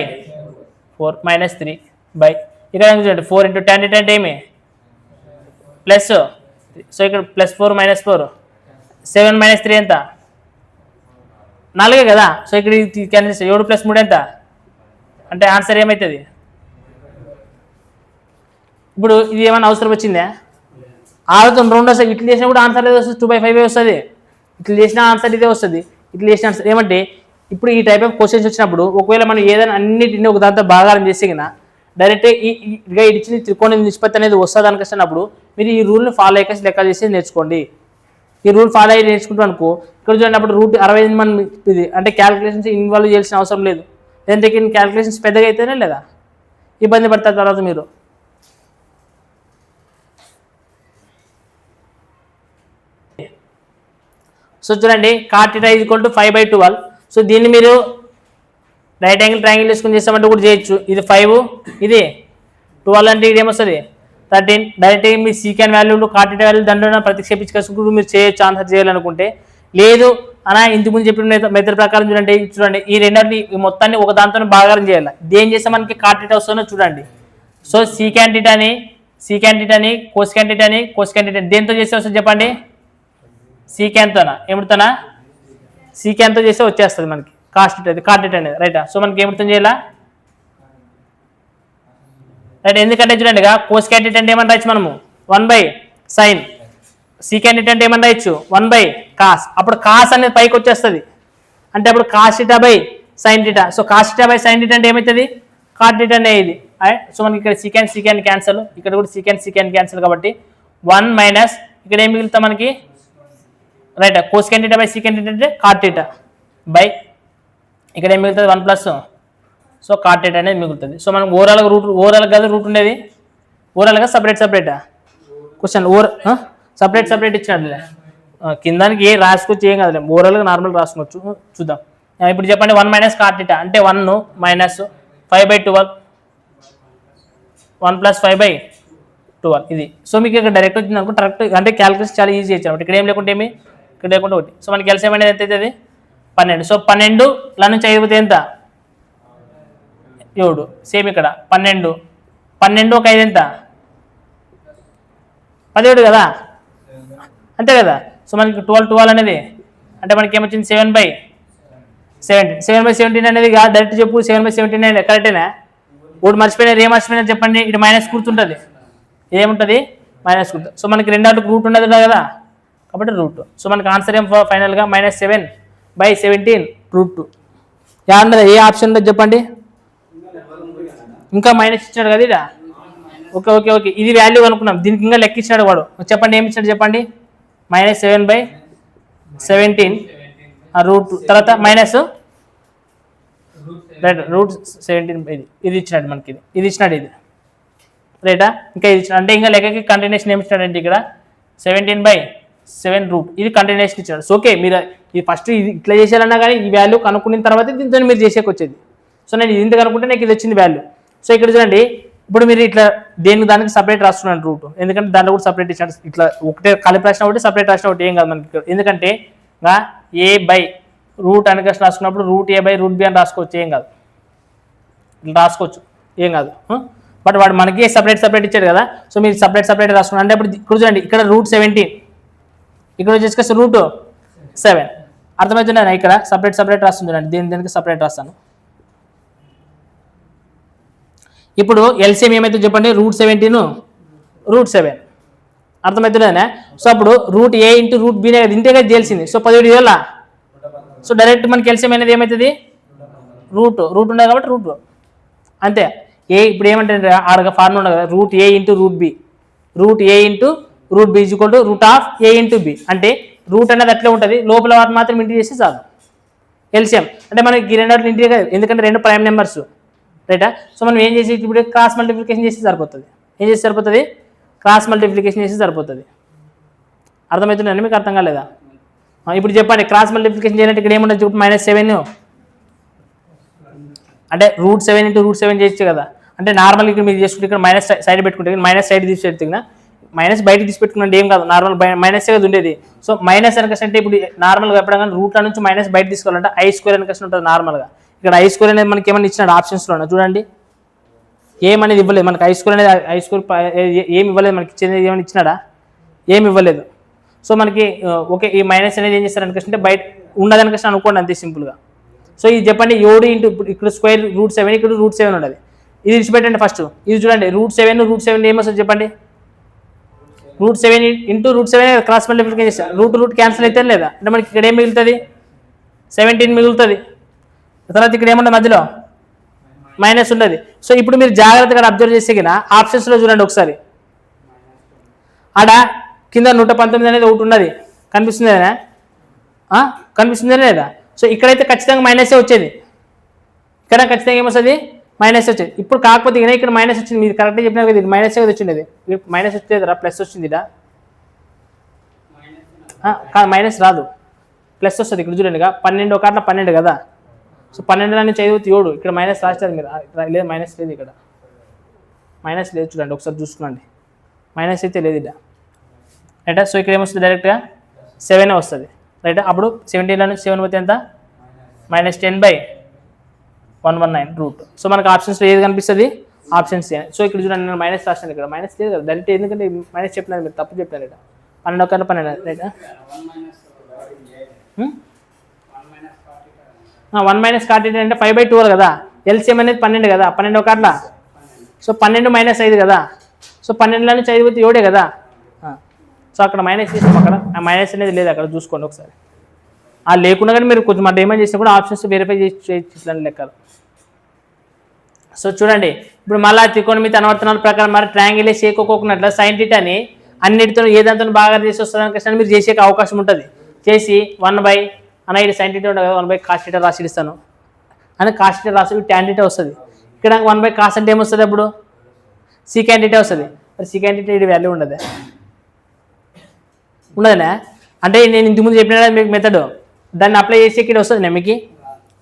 4 మైనస్ 3 బై ఇక్కడ చూడండి 4 ఇంటూ tan θ అంటే ఏమి ప్లస్, సో ఇక్కడ +4 -4 7 - 3 ఎంత 4 కదా. సో ఇక్కడ 7 + 3 ఎంత అంటే ఆన్సర్ ఏమవుతుంది? ఇప్పుడు ఇది ఏమైనా అవసరం వచ్చిందా? ఆలోచన రెండు వస్తాయి. ఇట్లా చేసినా కూడా ఆన్సర్ ఏదో వస్తుంది, 2/5 వస్తుంది. ఇట్లా చేసినా ఆన్సర్ ఇదే వస్తుంది, ఇట్లా చేసిన ఆన్సర్ ఏమంటే ఇప్పుడు ఈ టైప్ ఆఫ్ క్వశ్చన్స్ వచ్చినప్పుడు ఒకవేళ మనం ఏదైనా అన్నిటిని ఒక దాంతో భాగారం చేస్తే కన్నా డైరెక్ట్ ఇక ఇచ్చిన త్రికోణ నిష్పత్తి అనేది వస్తుంది అనుకొచ్చినప్పుడు మీరు ఈ రూల్ని ఫాలో అయ్యేసి లెక్క చేసి నేర్చుకోండి. ఈ రూల్ ఫాలో అయ్యి నేర్చుకుంటాం అనుకో ఇక్కడ చూడప్పుడు రూట్ 65 మనం ఇది అంటే క్యాలిక్యులేషన్స్ ఇన్వాల్వ్ చేయాల్సిన అవసరం లేదు. లేదంటే క్యాలిక్యులేషన్స్ పెద్దగా అయితేనే లేదా ఇబ్బంది పడతారు తర్వాత మీరు. సో చూడండి cot θ = 5/12. సో దీన్ని మీరు రైట్ యాంగిల్ ట్రయాంగిల్ వేసుకుని చేస్తామంటే కూడా చేయొచ్చు. ఇది 5 ఇది 12 అంటే ఇది ఏమొస్తుంది 13. డైరెక్ట్ మీ సీకెన్ వాల్యూలు cot θ వాల్యూ దాంట్లో ప్రతిక్షేపించుకుంటూ మీరు చేయొచ్చు ఆన్సర్ చేయాలనుకుంటే. లేదు అలా ఇంతకుముందు చెప్పిన మెథడ్ ప్రకారం చూడండి ఈ రెండింటిని మొత్తాన్ని ఒక దాంతో భాగారం చేయాలి. దేని చేస్తే మనకి cot θ వస్తుందో చూడండి. సో సీకెన్ θని కోసికెన్ θ దేంతో చేస్తే వస్తుంది చెప్పండి? సీకెన్తోనా ఏమిడుతానా సీకెన్తో చేస్తే వచ్చేస్తుంది మనకి cot θ అనేది రైటా. సో మనకి ఏమిడుతుంది చేయాలా రైట్. ఎందుకంటే చూడండి కోసికెన్ θ అంటే ఏమని రాయొచ్చు మనము 1/sin, సీకెన్ θ అంటే ఏమని రాయొచ్చు 1/cos. అప్పుడు కాస్ అనేది పైకి వచ్చేస్తుంది అంటే అప్పుడు cos θ sin θ. So cos θ sin θ అంటే ఏమవుతుంది cot θ అనేది. సో మనకి ఇక్కడ సీకెన్ క్యాన్సల్, ఇక్కడ కూడా సీకెన్ క్యాన్సల్ కాబట్టి 1 మైనస్ ఇక్కడ ఏం మిగులుతా మనకి రైట్ కోసికెన్ θ సీకెన్ θ అంటే cot θ బై ఇక్కడ ఏం మిగులుతుంది 1 ప్లస్ సో cot θ అనేది మిగులుతుంది. సో మనం ఓవరాల్ కాదు రూట్ ఉండేది ఓవరాల్గా సపరేటా క్వశ్చన్ సపరేట్ ఇచ్చినట్లే కిందానికి ఏ రాసుకోవచ్చు ఏం కాదులే ఓవరాల్గా నార్మల్ రాసుకోవచ్చు. చూద్దాం ఇప్పుడు చెప్పండి 1 మైనస్ cot θ అంటే 1 మైనస్ 5/12 1 + 5/12 ఇది. సో మీకు ఇక్కడ డైరెక్ట్ వచ్చింది అనుకో కరెక్ట్ అంటే క్యాలిక్యులేషన్ చాలా ఈజీ ఇచ్చారు. ఇక్కడ ఏం లేకుంటే ఏమి ఇక్కడ లేకుండా ఒకటి. సో మనకి ఎల్సిఎం అనేది ఎంత అవుతుంది 12. సో 12 ల నుంచి 5 పోతే ఎంత 7. సేమ్ ఇక్కడ 12 ఒక 5 ఎంత 17 కదా అంతే కదా. సో మనకి 12 అనేది అంటే మనకి ఏమొచ్చింది 7/17 అనేది డైరెక్ట్ చెప్పు 7/17 అనేది కరెక్టేనా? ఒకటి మర్చిపోయినారు ఏం మర్చిపోయినారు చెప్పండి. ఇక్కడ మైనస్ గుర్తుంటుంది ఏముంటుంది మైనస్ గుర్తు. సో మనకి రెండాటికి రూట్ ఉండదు కదా కాబట్టి రూట్. సో మనకి ఆన్సర్ ఏం ఫైనల్గా -7/17 √2. ఏమన్నది ఏ ఆప్షన్ ఉండదు చెప్పండి? ఇంకా మైనస్ ఇచ్చాడు కదా ఇడా ఓకే ఇది వాల్యూ అనుకున్నాం దీనికి ఇంకా లెక్క ఇచ్చాడు వాడు. చెప్పండి ఏమి ఇచ్చాడు చెప్పండి -7/17 √2 తర్వాత మైనస్ రైట్ √17 ఇది ఇచ్చినాడు మనకి ఇది ఇచ్చినాడు ఇది రైటా. ఇంకా ఇది ఇచ్చిన అంటే ఇంకా లెక్కకి కంటిన్యూషన్ ఏమి ఇచ్చినాడంటే ఇక్కడ 17/7 రూట్ ఇది కంటిన్యూషన్ ఇచ్చాడు. సో ఓకే మీరు ఇది ఫస్ట్ ఇది ఇట్లా చేసేయాలన్నా కానీ ఈ వాల్యూ కనుక్కున్న తర్వాత దీంతో మీరు చేసేకి వచ్చేది. సో నేను ఇది కనుక్కుంటే నాకు ఇది వచ్చింది వాల్యూ. సో ఇక్కడ చూడండి ఇప్పుడు మీరు ఇట్లా దానికి సపరేట్ రాస్తున్నాను రూట్ ఎందుకంటే దాంట్లో కూడా సపరేట్ ఇచ్చాడు. ఇట్లా ఒకటే కలిపి రాసిన ఒకటి సపరేట్ రాసిన ఒకటి ఏం కాదు మనకి ఎందుకంటే A/రూట్ అని రాసుకున్నప్పుడు √A/√B అని రాసుకోవచ్చు ఏం కాదు ఇట్లా రాసుకోవచ్చు ఏం కాదు. బట్ వాడు మనకి సపరేట్ ఇచ్చాడు కదా. సో మీరు సపరేట్ రాసుకున్నారు అంటే ఇప్పుడు ఇక్కడ చూడండి ఇక్కడ √17 ఇక్కడ వచ్చేసి √7 అర్థమవుతుందా? ఇక్కడ సపరేట్ రాస్తుంది చూడండి దేనికి సపరేట్ రాస్తాను. ఇప్పుడు ఎల్సిఎం ఏమైతే చెప్పండి √17 √7 అర్థమవుతుందా? సో అప్పుడు √A × √B ఇంతే కదా తెలిసింది. సో 17 సో డైరెక్ట్ మనకి ఎల్సిఎం అనేది ఏమవుతుంది రూట్ ఉండదు కాబట్టి రూట్ అంతే. ఇప్పుడు ఏమంటే ఆడగా ఫార్ములా ఉండదు కదా √A × √B √A × √B = √A × B అంటే రూట్ అనేది అట్లే ఉంటుంది లోపల వాటిని మాత్రం ఇంటి చేస్తే చాలు ఎల్సిఎం. అంటే మనకి ఈ రెండు ఇంటి కాదు ఎందుకంటే రెండు ప్రైమ్ నెంబర్స్ రైటా. సో మనం ఏం చేసి ఇప్పుడు క్రాస్ మల్టిప్లికేషన్ చేసి సరిపోతుంది. క్రాస్ మల్టిప్లికేషన్ చేసి సరిపోతుంది. అర్థమవుతుందండి మీకు? అర్థం కాలేదా? ఇప్పుడు చెప్పండి క్రాస్ మల్టిప్లికేషన్ చేయాలంటే ఇక్కడ ఏముంటుంది -7 అంటే √7 × √7 చేయొచ్చు కదా. అంటే నార్మల్ ఇక్కడ మీరు చేసుకుంటే ఇక్కడ మైనస్ సైడ్ పెట్టుకుంటే మైనస్ సైడ్ తీసి పెడుతున్నా మైనస్ బయట తీసి పెట్టుకున్నట్టు ఏం కాదు నార్మల్ మైనస్ కదా ఉండేది. సో మైనస్ అనకంటే ఇప్పుడు నార్మల్గా ఎప్పుడైనా రూట్ల నుంచి మైనస్ బయట తీసుకోవాలంటే I² అనకసి ఉంటుంది నార్మల్గా. ఇక్కడ I² అనేది మనకి ఏమైనా ఇచ్చినాడు ఆప్షన్స్లో చూడండి ఏమనేది ఇవ్వలేదు మనకి. హై స్కూల్ అనేది హై స్కూల్ ఏమి ఇవ్వలేదు మనకి. ఇచ్చేది ఏమైనా ఇచ్చినాడా? ఏమి ఇవ్వలేదు. సో మనకి ఓకే ఈ మైనస్ అనేది ఏం చేస్తారు అనుకుంటే బయట ఉండదనికృష్ణ అనుకోండి అంతే సింపుల్గా. సో ఇది చెప్పండి 7 ఇంటూ ఇక్కడ స్క్వేర్ √7, ఇక్కడ √7 ఉండదు. ఇది విడిచిపెట్టండి ఫస్ట్. ఇది చూడండి √7 ఏమొస్తుంది చెప్పండి. √7 ఇంటూ √7 క్రాస్ మల్టిప్లికేషన్ చేస్తాం. రూట్ క్యాన్సిల్ అయితే లేదా అంటే మనకి ఇక్కడ ఏం మిగులుతుంది 17 మిగులుతుంది. తర్వాత ఇక్కడ ఏమన్నా మధ్యలో మైనస్ ఉండదు. సో ఇప్పుడు మీరు జాగ్రత్తగా అబ్జర్వ్ చేస్తే కదా ఆప్షన్స్లో చూడండి ఒకసారి. ఆడ కింద 119 అనేది ఒకటి ఉన్నది కనిపిస్తుంది కదా, కనిపిస్తుందా లేదా? సో ఇక్కడైతే ఖచ్చితంగా మైనసే వచ్చేది, ఇక్కడ ఖచ్చితంగా ఏమొస్తుంది మైనస్ వచ్చేది. ఇప్పుడు కాకపోతే ఇక్కడ మైనస్ వచ్చింది, మీరు కరెక్ట్గా చెప్పినా కదా ఇది మైనస్ వచ్చింది. మైనస్ వచ్చేదిరా ప్లస్ వచ్చింది ఇదా మైనస్ రాదు ప్లస్ వస్తుంది. ఇక్కడ చూడండి 12 ఒక 12 కదా. సో 12 నుంచి 5 7 ఇక్కడ మైనస్ రాస్తారు మీరు. లేదు మైనస్ లేదు, ఇక్కడ మైనస్ లేదు చూడండి ఒకసారి చూసుకోండి. మైనస్ అయితే లేదు ఇక్కడ రైటా. సో ఇక్కడ ఏమొస్తుంది డైరెక్ట్గా 7 వస్తుంది రైటా. అప్పుడు 17 నుంచి 7 పోతే ఎంత -10/119 రూట్. సో మనకు ఆప్షన్స్లో ఏది కనిపిస్తుంది ఆప్షన్స్. సో ఇక్కడ చూడండి నేను మైనస్ రాస్తాను, ఇక్కడ మైనస్ లేదు కదా డైరెక్ట్, ఎందుకంటే మైనస్ చెప్పినారు మీరు తప్పు చెప్పినారు. ఇక్కడ 12 ఒక 12 రైటా. 1 - 42 అంటే 5/12 కదా. ఎల్సిఎం అనేది 12 కదా, 12 ఒక 1. సో 12 - 5 కదా. సో 12 నుంచి 5 పోతే 7 కదా. సో అక్కడ మైనస్ చేస్తాం, అక్కడ ఆ మైనస్ అనేది లేదు అక్కడ చూసుకోండి ఒకసారి. లేకుండా కానీ మీరు కొంచెం ఏమైనా చేసినా కూడా ఆప్షన్స్ వెరిఫై చేసి లెక్కలు. సో చూడండి ఇప్పుడు మళ్ళీ త్రికోణమితి అనువర్తనాల ప్రకారం మరి ట్రయాంగిల్ చేకోకున్నట్లు సైన్ థీటాని అన్నిటితో ఏదంతా బాగా చేసి వస్తుందని కృష్ణ మీరు చేసే అవకాశం ఉంటుంది. చేసి 1/, అన్న ఇది సైన్ థీటా ఉంటుంది కదా 1/, కాస్ థీటా రాసి ఇస్తాను అని కాస్ థీటా రాసి ట్యాన్ థీటా వస్తుంది. ఇక్కడ 1/, కాస్ అంటే ఏమొస్తుంది అప్పుడు సీకాన్ థీటా వస్తుంది. మరి సీకాన్ థీటా ఇది వాల్యూ ఉండదు ఉండదనే అంటే నేను ఇంతకుముందు చెప్పిన మీకు మెథడ్ దాన్ని అప్లై చేసి ఇక్కడ వస్తుంది మీకు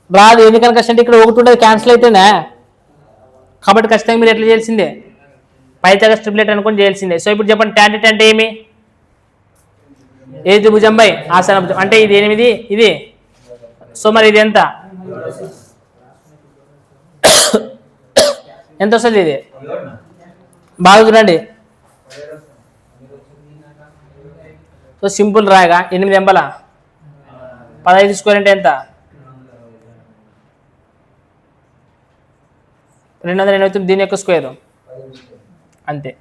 రాదు. ఎందుకని కష్టం అంటే ఇక్కడ ఒకటి ఉండదు క్యాన్సిల్ అయితేనే, కాబట్టి ఖచ్చితంగా మీరు ఎట్లా చేయాల్సిందే పైథాగరస్ ట్రిప్లెట్ అనుకొని చేయాల్సిందే. సో ఇప్పుడు చెప్పండి tan θ అంటే ఏమి ఏ త్రిభుజంపై ఆసన భుజం అంటే ఇది 8 ఇది. సో మరి ఇది ఎంత ఎంత వస్తుంది ఇది బాగా చూడండి. సో సింపుల్ రాయగా 8 ఎంబల 15 స్క్వేర్ అంటే ఎంత 289 దీని యొక్క స్క్వేర్ అంతే.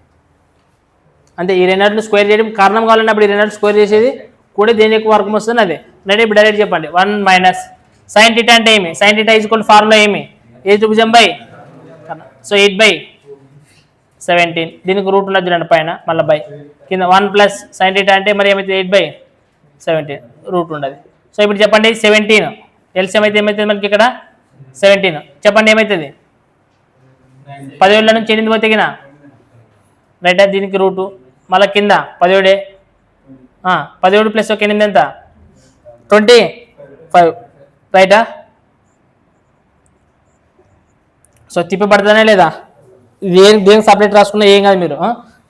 అంతే ఈ రెండింటిని స్క్వేర్ చేయడం కారణం కావాలన్నప్పుడు ఈ రెండింటిని స్క్వేర్ చేసేది కూడా దేని యొక్క వర్గం వస్తుంది అదే. రైట్ ఇప్పుడు డైరెక్ట్ చెప్పండి 1 - sin θ అంటే ఏమి sin θ ఫార్ములా ఏమి ఏ త్రిభుజంపై. సో 8/17 దీనికి రూట్ ఉన్నది చూడండి పైన మళ్ళీ బై కింద 1 + sin θ అంటే మరి ఏమైతే 8/17 రూట్ ఉండదు. సో ఇప్పుడు చెప్పండి 17 ఎల్సిఎం అయితే ఏమవుతుంది మనకి ఇక్కడ 17 చెప్పండి ఏమవుతుంది 17 నుంచి 8 పోతే కింద రైటా దీనికి రూటు మళ్ళీ కింద 17 17 + 1 8 ఎంత 25 రైటా. సో తిప్పబడుతుందా లేదా దేనికి సపరేట్ రాసుకున్నా ఏం కాదు మీరు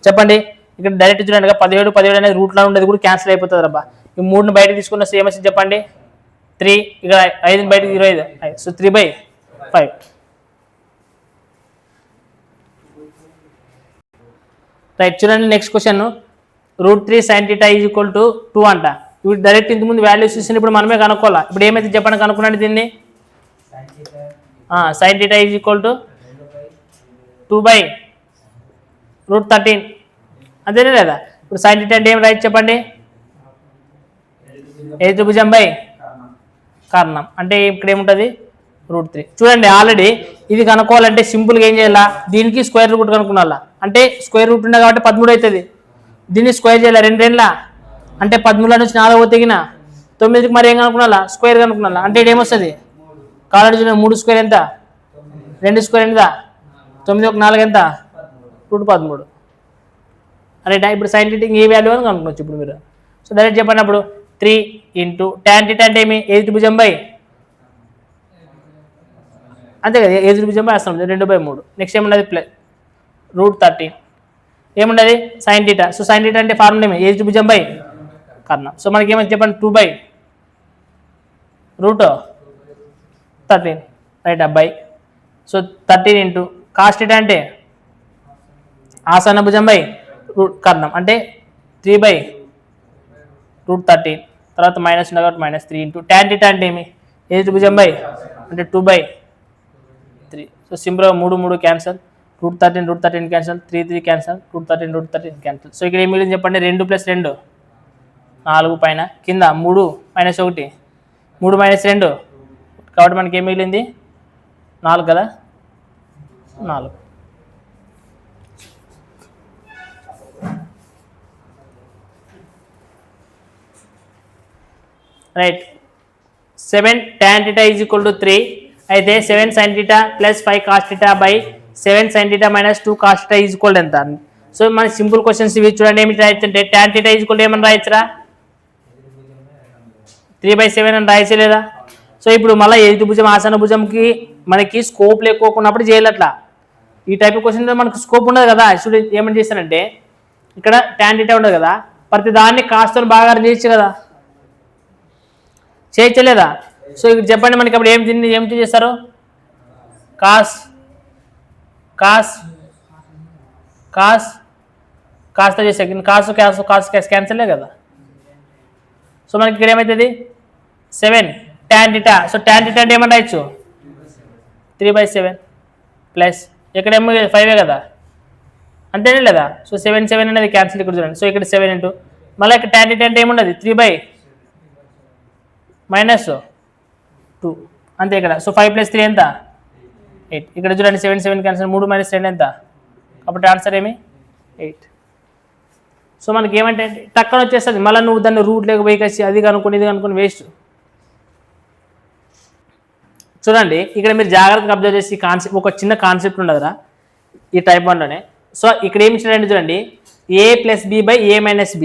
చెప్పండి. ఇక్కడ డైరెక్ట్ చూడండి 17 అనేది రూట్లో ఉండేది కూడా క్యాన్సిల్ అయిపోతుంది రబ్బా. ఈ 3ని బయటకు తీసుకున్న సేమ్ వచ్చి చెప్పండి 3 ఇక్కడ 5ని బయటకు 25 సో 3/5 రైట్. చూడండి నెక్స్ట్ క్వశ్చన్ √3 sin θ = 2 అంట. ఇప్పుడు డైరెక్ట్ ఇంతకుముందు వాల్యూస్ ఇచ్చిన ఇప్పుడు మనమే కనుక్కోవాలి. ఇప్పుడు ఏమైతే చెప్పండి కనుక్కున్నాండి దీన్ని sin θ = 2/√13 అంతేనే లేదా. ఇప్పుడు sin θ అంటే ఏం రైట్ చెప్పండి ఏ త్రిభుజంపై కారణం అంటే ఇక్కడ ఏముంటుంది √3. చూడండి ఆల్రెడీ ఇది కనుక్కోవాలంటే సింపుల్గా ఏం చేయాలా దీనికి స్క్వేర్ రూట్ కనుక్కున్నా అంటే స్క్వేర్ రూట్ ఉండే కాబట్టి 13 అవుతుంది. దీన్ని స్క్వేర్ చేయాలి 2 2 అంటే 13 నుంచి 4 తెగిన 9కి మరి ఏం కనుక్కున్నా స్క్వేర్ కనుక్కున్నా అంటే ఇది ఏమొస్తుంది కాలేజ్ 3 స్క్వేర్ ఎంత 2 స్క్వేర్ ఎంత 9 ఒక 4 ఎంత √13 రైట్. ఇప్పుడు sin θ ఏ వాల్యూ అని కనుక్కోవచ్చు ఇప్పుడు మీరు. సో డైరెక్ట్ చెప్పండి అప్పుడు 3 × tan θ అంటే ఏమి ఏ త్రిభుజంపై అంతే కదా ఏ త్రిభుజంపై వస్తాం 2/3. నెక్స్ట్ ఏమున్నది +√13 ఏముండదు sin θ. సో sin θ అంటే ఫార్ములా ఏమి ఏ త్రిభుజంపై కారణం. సో మనకి ఏమని చెప్పండి 2/√13 రైట్ అబ్బాయి. సో 13 × cos θ అంటే ఆసన భుజం బై కర్ణం అంటే 3/√13 తర్వాత మైనస్ ఉంది కాబట్టి -3 ఇంటూ tan θ అంటే ఏమి ఎదుటి భుజం బై అంటే 2/3. సో సింపుల్గా 3 cancel, √13 cancel, 3 cancel, √13 cancel. So ఇక్కడ ఏం మిగిలింది చెప్పండి, 2 + 2 4 పైన, కింద 3 - 1 3 - 2 కాబట్టి మనకి ఏం మిగిలింది 4 కదా, 4. రైట్. 7 tan θ = 3 అయితే 7 sin θ + 5 cos θ by 7 sin θ - 2 cos θ = ఎంత? సో మన సింపుల్ క్వశ్చన్స్ ఇవి చూడండి. ఏమి రాయొచ్చు అంటే tan θ = ఏమని రాయొచ్చురా 3/7 అని రాయొచ్చు లేదా? సో ఇప్పుడు మళ్ళీ ఎదుటి భుజం ఆసన భుజంకి మనకి స్కోప్ లేకోకున్నప్పుడు చేయాలి అట్లా. ఈ టైప్ ఆఫ్ క్వశ్చన్ మనకు స్కోప్ ఉండదు కదా. స్టూడెంట్ ఏమని చేస్తారంటే ఇక్కడ tan θ ఉండదు కదా, ప్రతి దాన్ని కాస్తో బాగా చేయొచ్చు కదా, చేయలేదా? సో ఇక్కడ చెప్పండి మనకి అప్పుడు ఏం చేస్తారు, కాస్త చేసే కాస్ క్యాన్సలే కదా. సో మనకి ఇక్కడ ఏమవుతుంది 7 tan θ. సో tan θ అంటే ఏమని రాయొచ్చు 3/7 ప్లస్ ఇక్కడేమో 5 కదా, అంతేనే లేదా? సో 7 అనేది క్యాన్సిల్ ఇక్కడ చూడండి. సో ఇక్కడ 7 ఇంటూ మళ్ళీ ఇక్కడ tan θ అంటే ఏముండదు 3/-2 అంతే ఇక్కడ. సో 5 + 3 ఎంత 8. ఇక్కడ చూడండి 7 క్యాన్సిల్, 3 - 2 ఎంత, కాబట్టి ఆన్సర్ ఏమి 8. సో మనకి ఏమంటే టక్కన వచ్చేస్తుంది. మళ్ళీ నువ్వు దాన్ని రూట్ లేక పోయి కలిసి అది కనుక్కొని ఇది కనుక్కొని వేస్ట్. చూడండి ఇక్కడ మీరు జాగ్రత్తగా అబ్జర్వ్ చేసి కాన్సెప్ట్, ఒక చిన్న కాన్సెప్ట్ ఉండదురా ఈ టైప్ 1లోనే. సో ఇక్కడ ఏమి ఇచ్చాడంటే చూడండి a + b / a - b.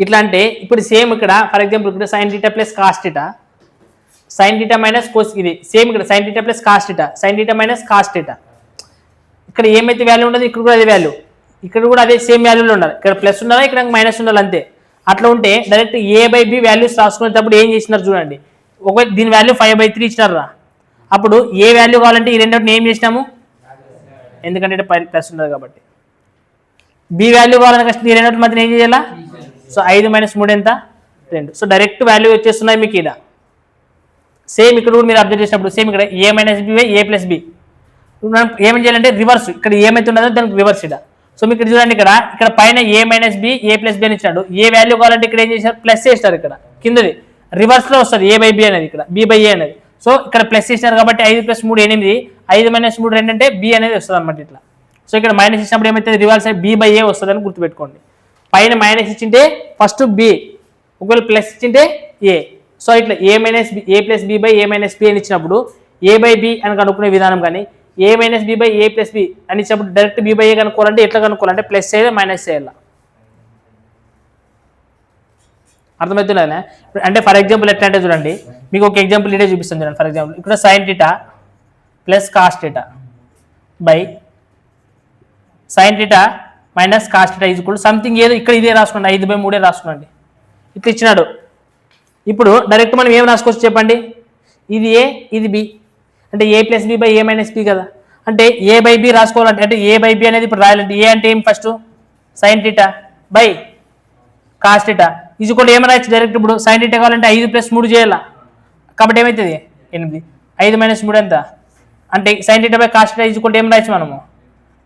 ఇట్లా అంటే ఇప్పుడు సేమ్ ఇక్కడ ఫర్ ఎగ్జాంపుల్ ఇక్కడ sin θ + cos θ, sin θ - cos, ఇది సేమ్ ఇక్కడ sin θ + cos θ, sin θ - cos θ. ఇక్కడ ఏమైతే వాల్యూ ఉండదు ఇక్కడ కూడా అదే వాల్యూ, ఇక్కడ కూడా అదే సేమ్ వాల్యూలో ఉండాలి. ఇక్కడ ప్లస్ ఉండాలి, ఇక్కడ మైనస్ ఉండాలి అంతే. అట్లా ఉంటే డైరెక్ట్ a/b వాల్యూస్ రాసుకునేటప్పుడు ఏం చేసినారు చూడండి, ఒకవేళ దీని వాల్యూ 5/3 ఇచ్చినారా, అప్పుడు ఏ వాల్యూ కావాలంటే ఈ రెండింటిని ఏం చేసినాము, ఎందుకంటే ప్లస్ ఉండదు కాబట్టి. బి వాల్యూ కావాలంటే ఈ రెండింటి మధ్యన ఏం చేయాలా, సో 5 - 3 ఎంత 2. సో డైరెక్ట్ వాల్యూ వచ్చేస్తున్నాయి మీకు ఇక్కడ. సేమ్ ఇక్కడ కూడా మీరు అబ్జర్వ్ చేసినప్పుడు సేమ్ ఇక్కడ a - b / a + b. మనం ఏమేం చేయాలంటే రివర్స్, ఇక్కడ ఏమైతే ఉన్నదో దానికి రివర్స్ ఇక్కడ. సో మీకు ఇక్కడ చూడండి ఇక్కడ పైన a - b a + b అని ఇచ్చాడు. ఏ వాల్యూ కావాలంటే ఇక్కడ ఏం చేశారు ప్లస్ చేస్తారు, ఇక్కడ కిందది రివర్స్లో వస్తుంది a/b అనేది, ఇక్కడ b/a అనేది. సో ఇక్కడ ప్లస్ చేసినారు కాబట్టి 5 + 3 8, 5 - 3 2 అంటే b అనేది వస్తుంది అనమాట ఇట్లా. సో ఇక్కడ మైనస్ ఇచ్చినప్పుడు ఏమైతే రివర్స్ b/a వస్తుంది అని గుర్తుపెట్టుకోండి. పైన మైనస్ ఇచ్చింటే ఫస్ట్ b, ఒకవేళ ప్లస్ ఇచ్చింటే a. సో ఇట్లా a + b / a - b అని ఇచ్చినప్పుడు a/b అని కనుక్కునే విధానం కానీ a - b / a + b అని ఇచ్చినప్పుడు డైరెక్ట్ b/a కనుక్కోవాలంటే ఎట్లా కనుక్కోవాలంటే ప్లస్ చేయాలి మైనస్ చేయాలి. అర్థమవుతుందా? అంటే ఫర్ ఎగ్జాంపుల్ ఎట్లా అంటే చూడండి, మీకు ఒక ఎగ్జాంపుల్ ఇదే చూపిస్తాను చూడండి. ఫర్ ఎగ్జాంపుల్ ఇక్కడ sin θ + cos θ by sin θ - cos θ = something ఏదో ఇక్కడ ఇదే రాసుకోండి, 5/3 రాసుకోండి. ఇట్లా ఇచ్చినాడు. ఇప్పుడు డైరెక్ట్ మనం ఏం రాసుకోవచ్చు చెప్పండి, ఇది a ఇది b అంటే a + b / a - b కదా. అంటే a/b రాసుకోవాలంటే అంటే a/b అనేది ఇప్పుడు రాయాలంటే a అంటే ఏం ఫస్ట్ sin θ బై cos θ = ఏమైనా రాయొచ్చు డైరెక్ట్. ఇప్పుడు sin θ కావాలంటే 5 + 3 చేయాలా, కాబట్టి ఏమవుతుంది 8. 5 - 3 ఎంత అంటే sin θ బై cos θ = ఏం రాయొచ్చు మనము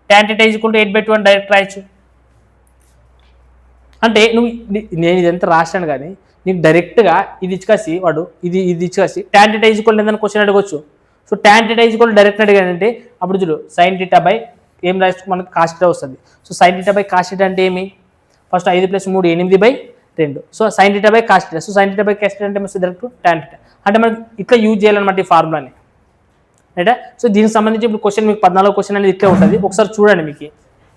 tan θ = 8/2 అని డైరెక్ట్ రాయొచ్చు. అంటే నువ్వు నేను ఇదంతా రాశాను కానీ నీకు డైరెక్ట్గా ఇది ఇచ్చేసి వాడు ఇది ఇచ్చేసి tan θ = ఏందని క్వశ్చన్ అడగవచ్చు. సో tan θ = డైరెక్ట్ అడిగానంటే అప్పుడు చూడు sin θ బై ఏం రాయొచ్చు మనకు cos θ వస్తుంది. సో sin θ బై cos θ అంటే ఏమి, first 5 + 3 8/2. So sin θ by cos θ. So sin θ by cos θ అంటే మనకు డైరెక్ట్ tan θ. అంటే మనకి ఇట్లా యూజ్ చేయాలన్నమాట ఈ ఫార్ములాని, రైటా. సో దీనికి సంబంధించి ఇప్పుడు క్వశ్చన్ మీకు 14వ క్వశ్చన్ అనేది ఇట్లా ఉంటుంది. ఒకసారి చూడండి, మీకు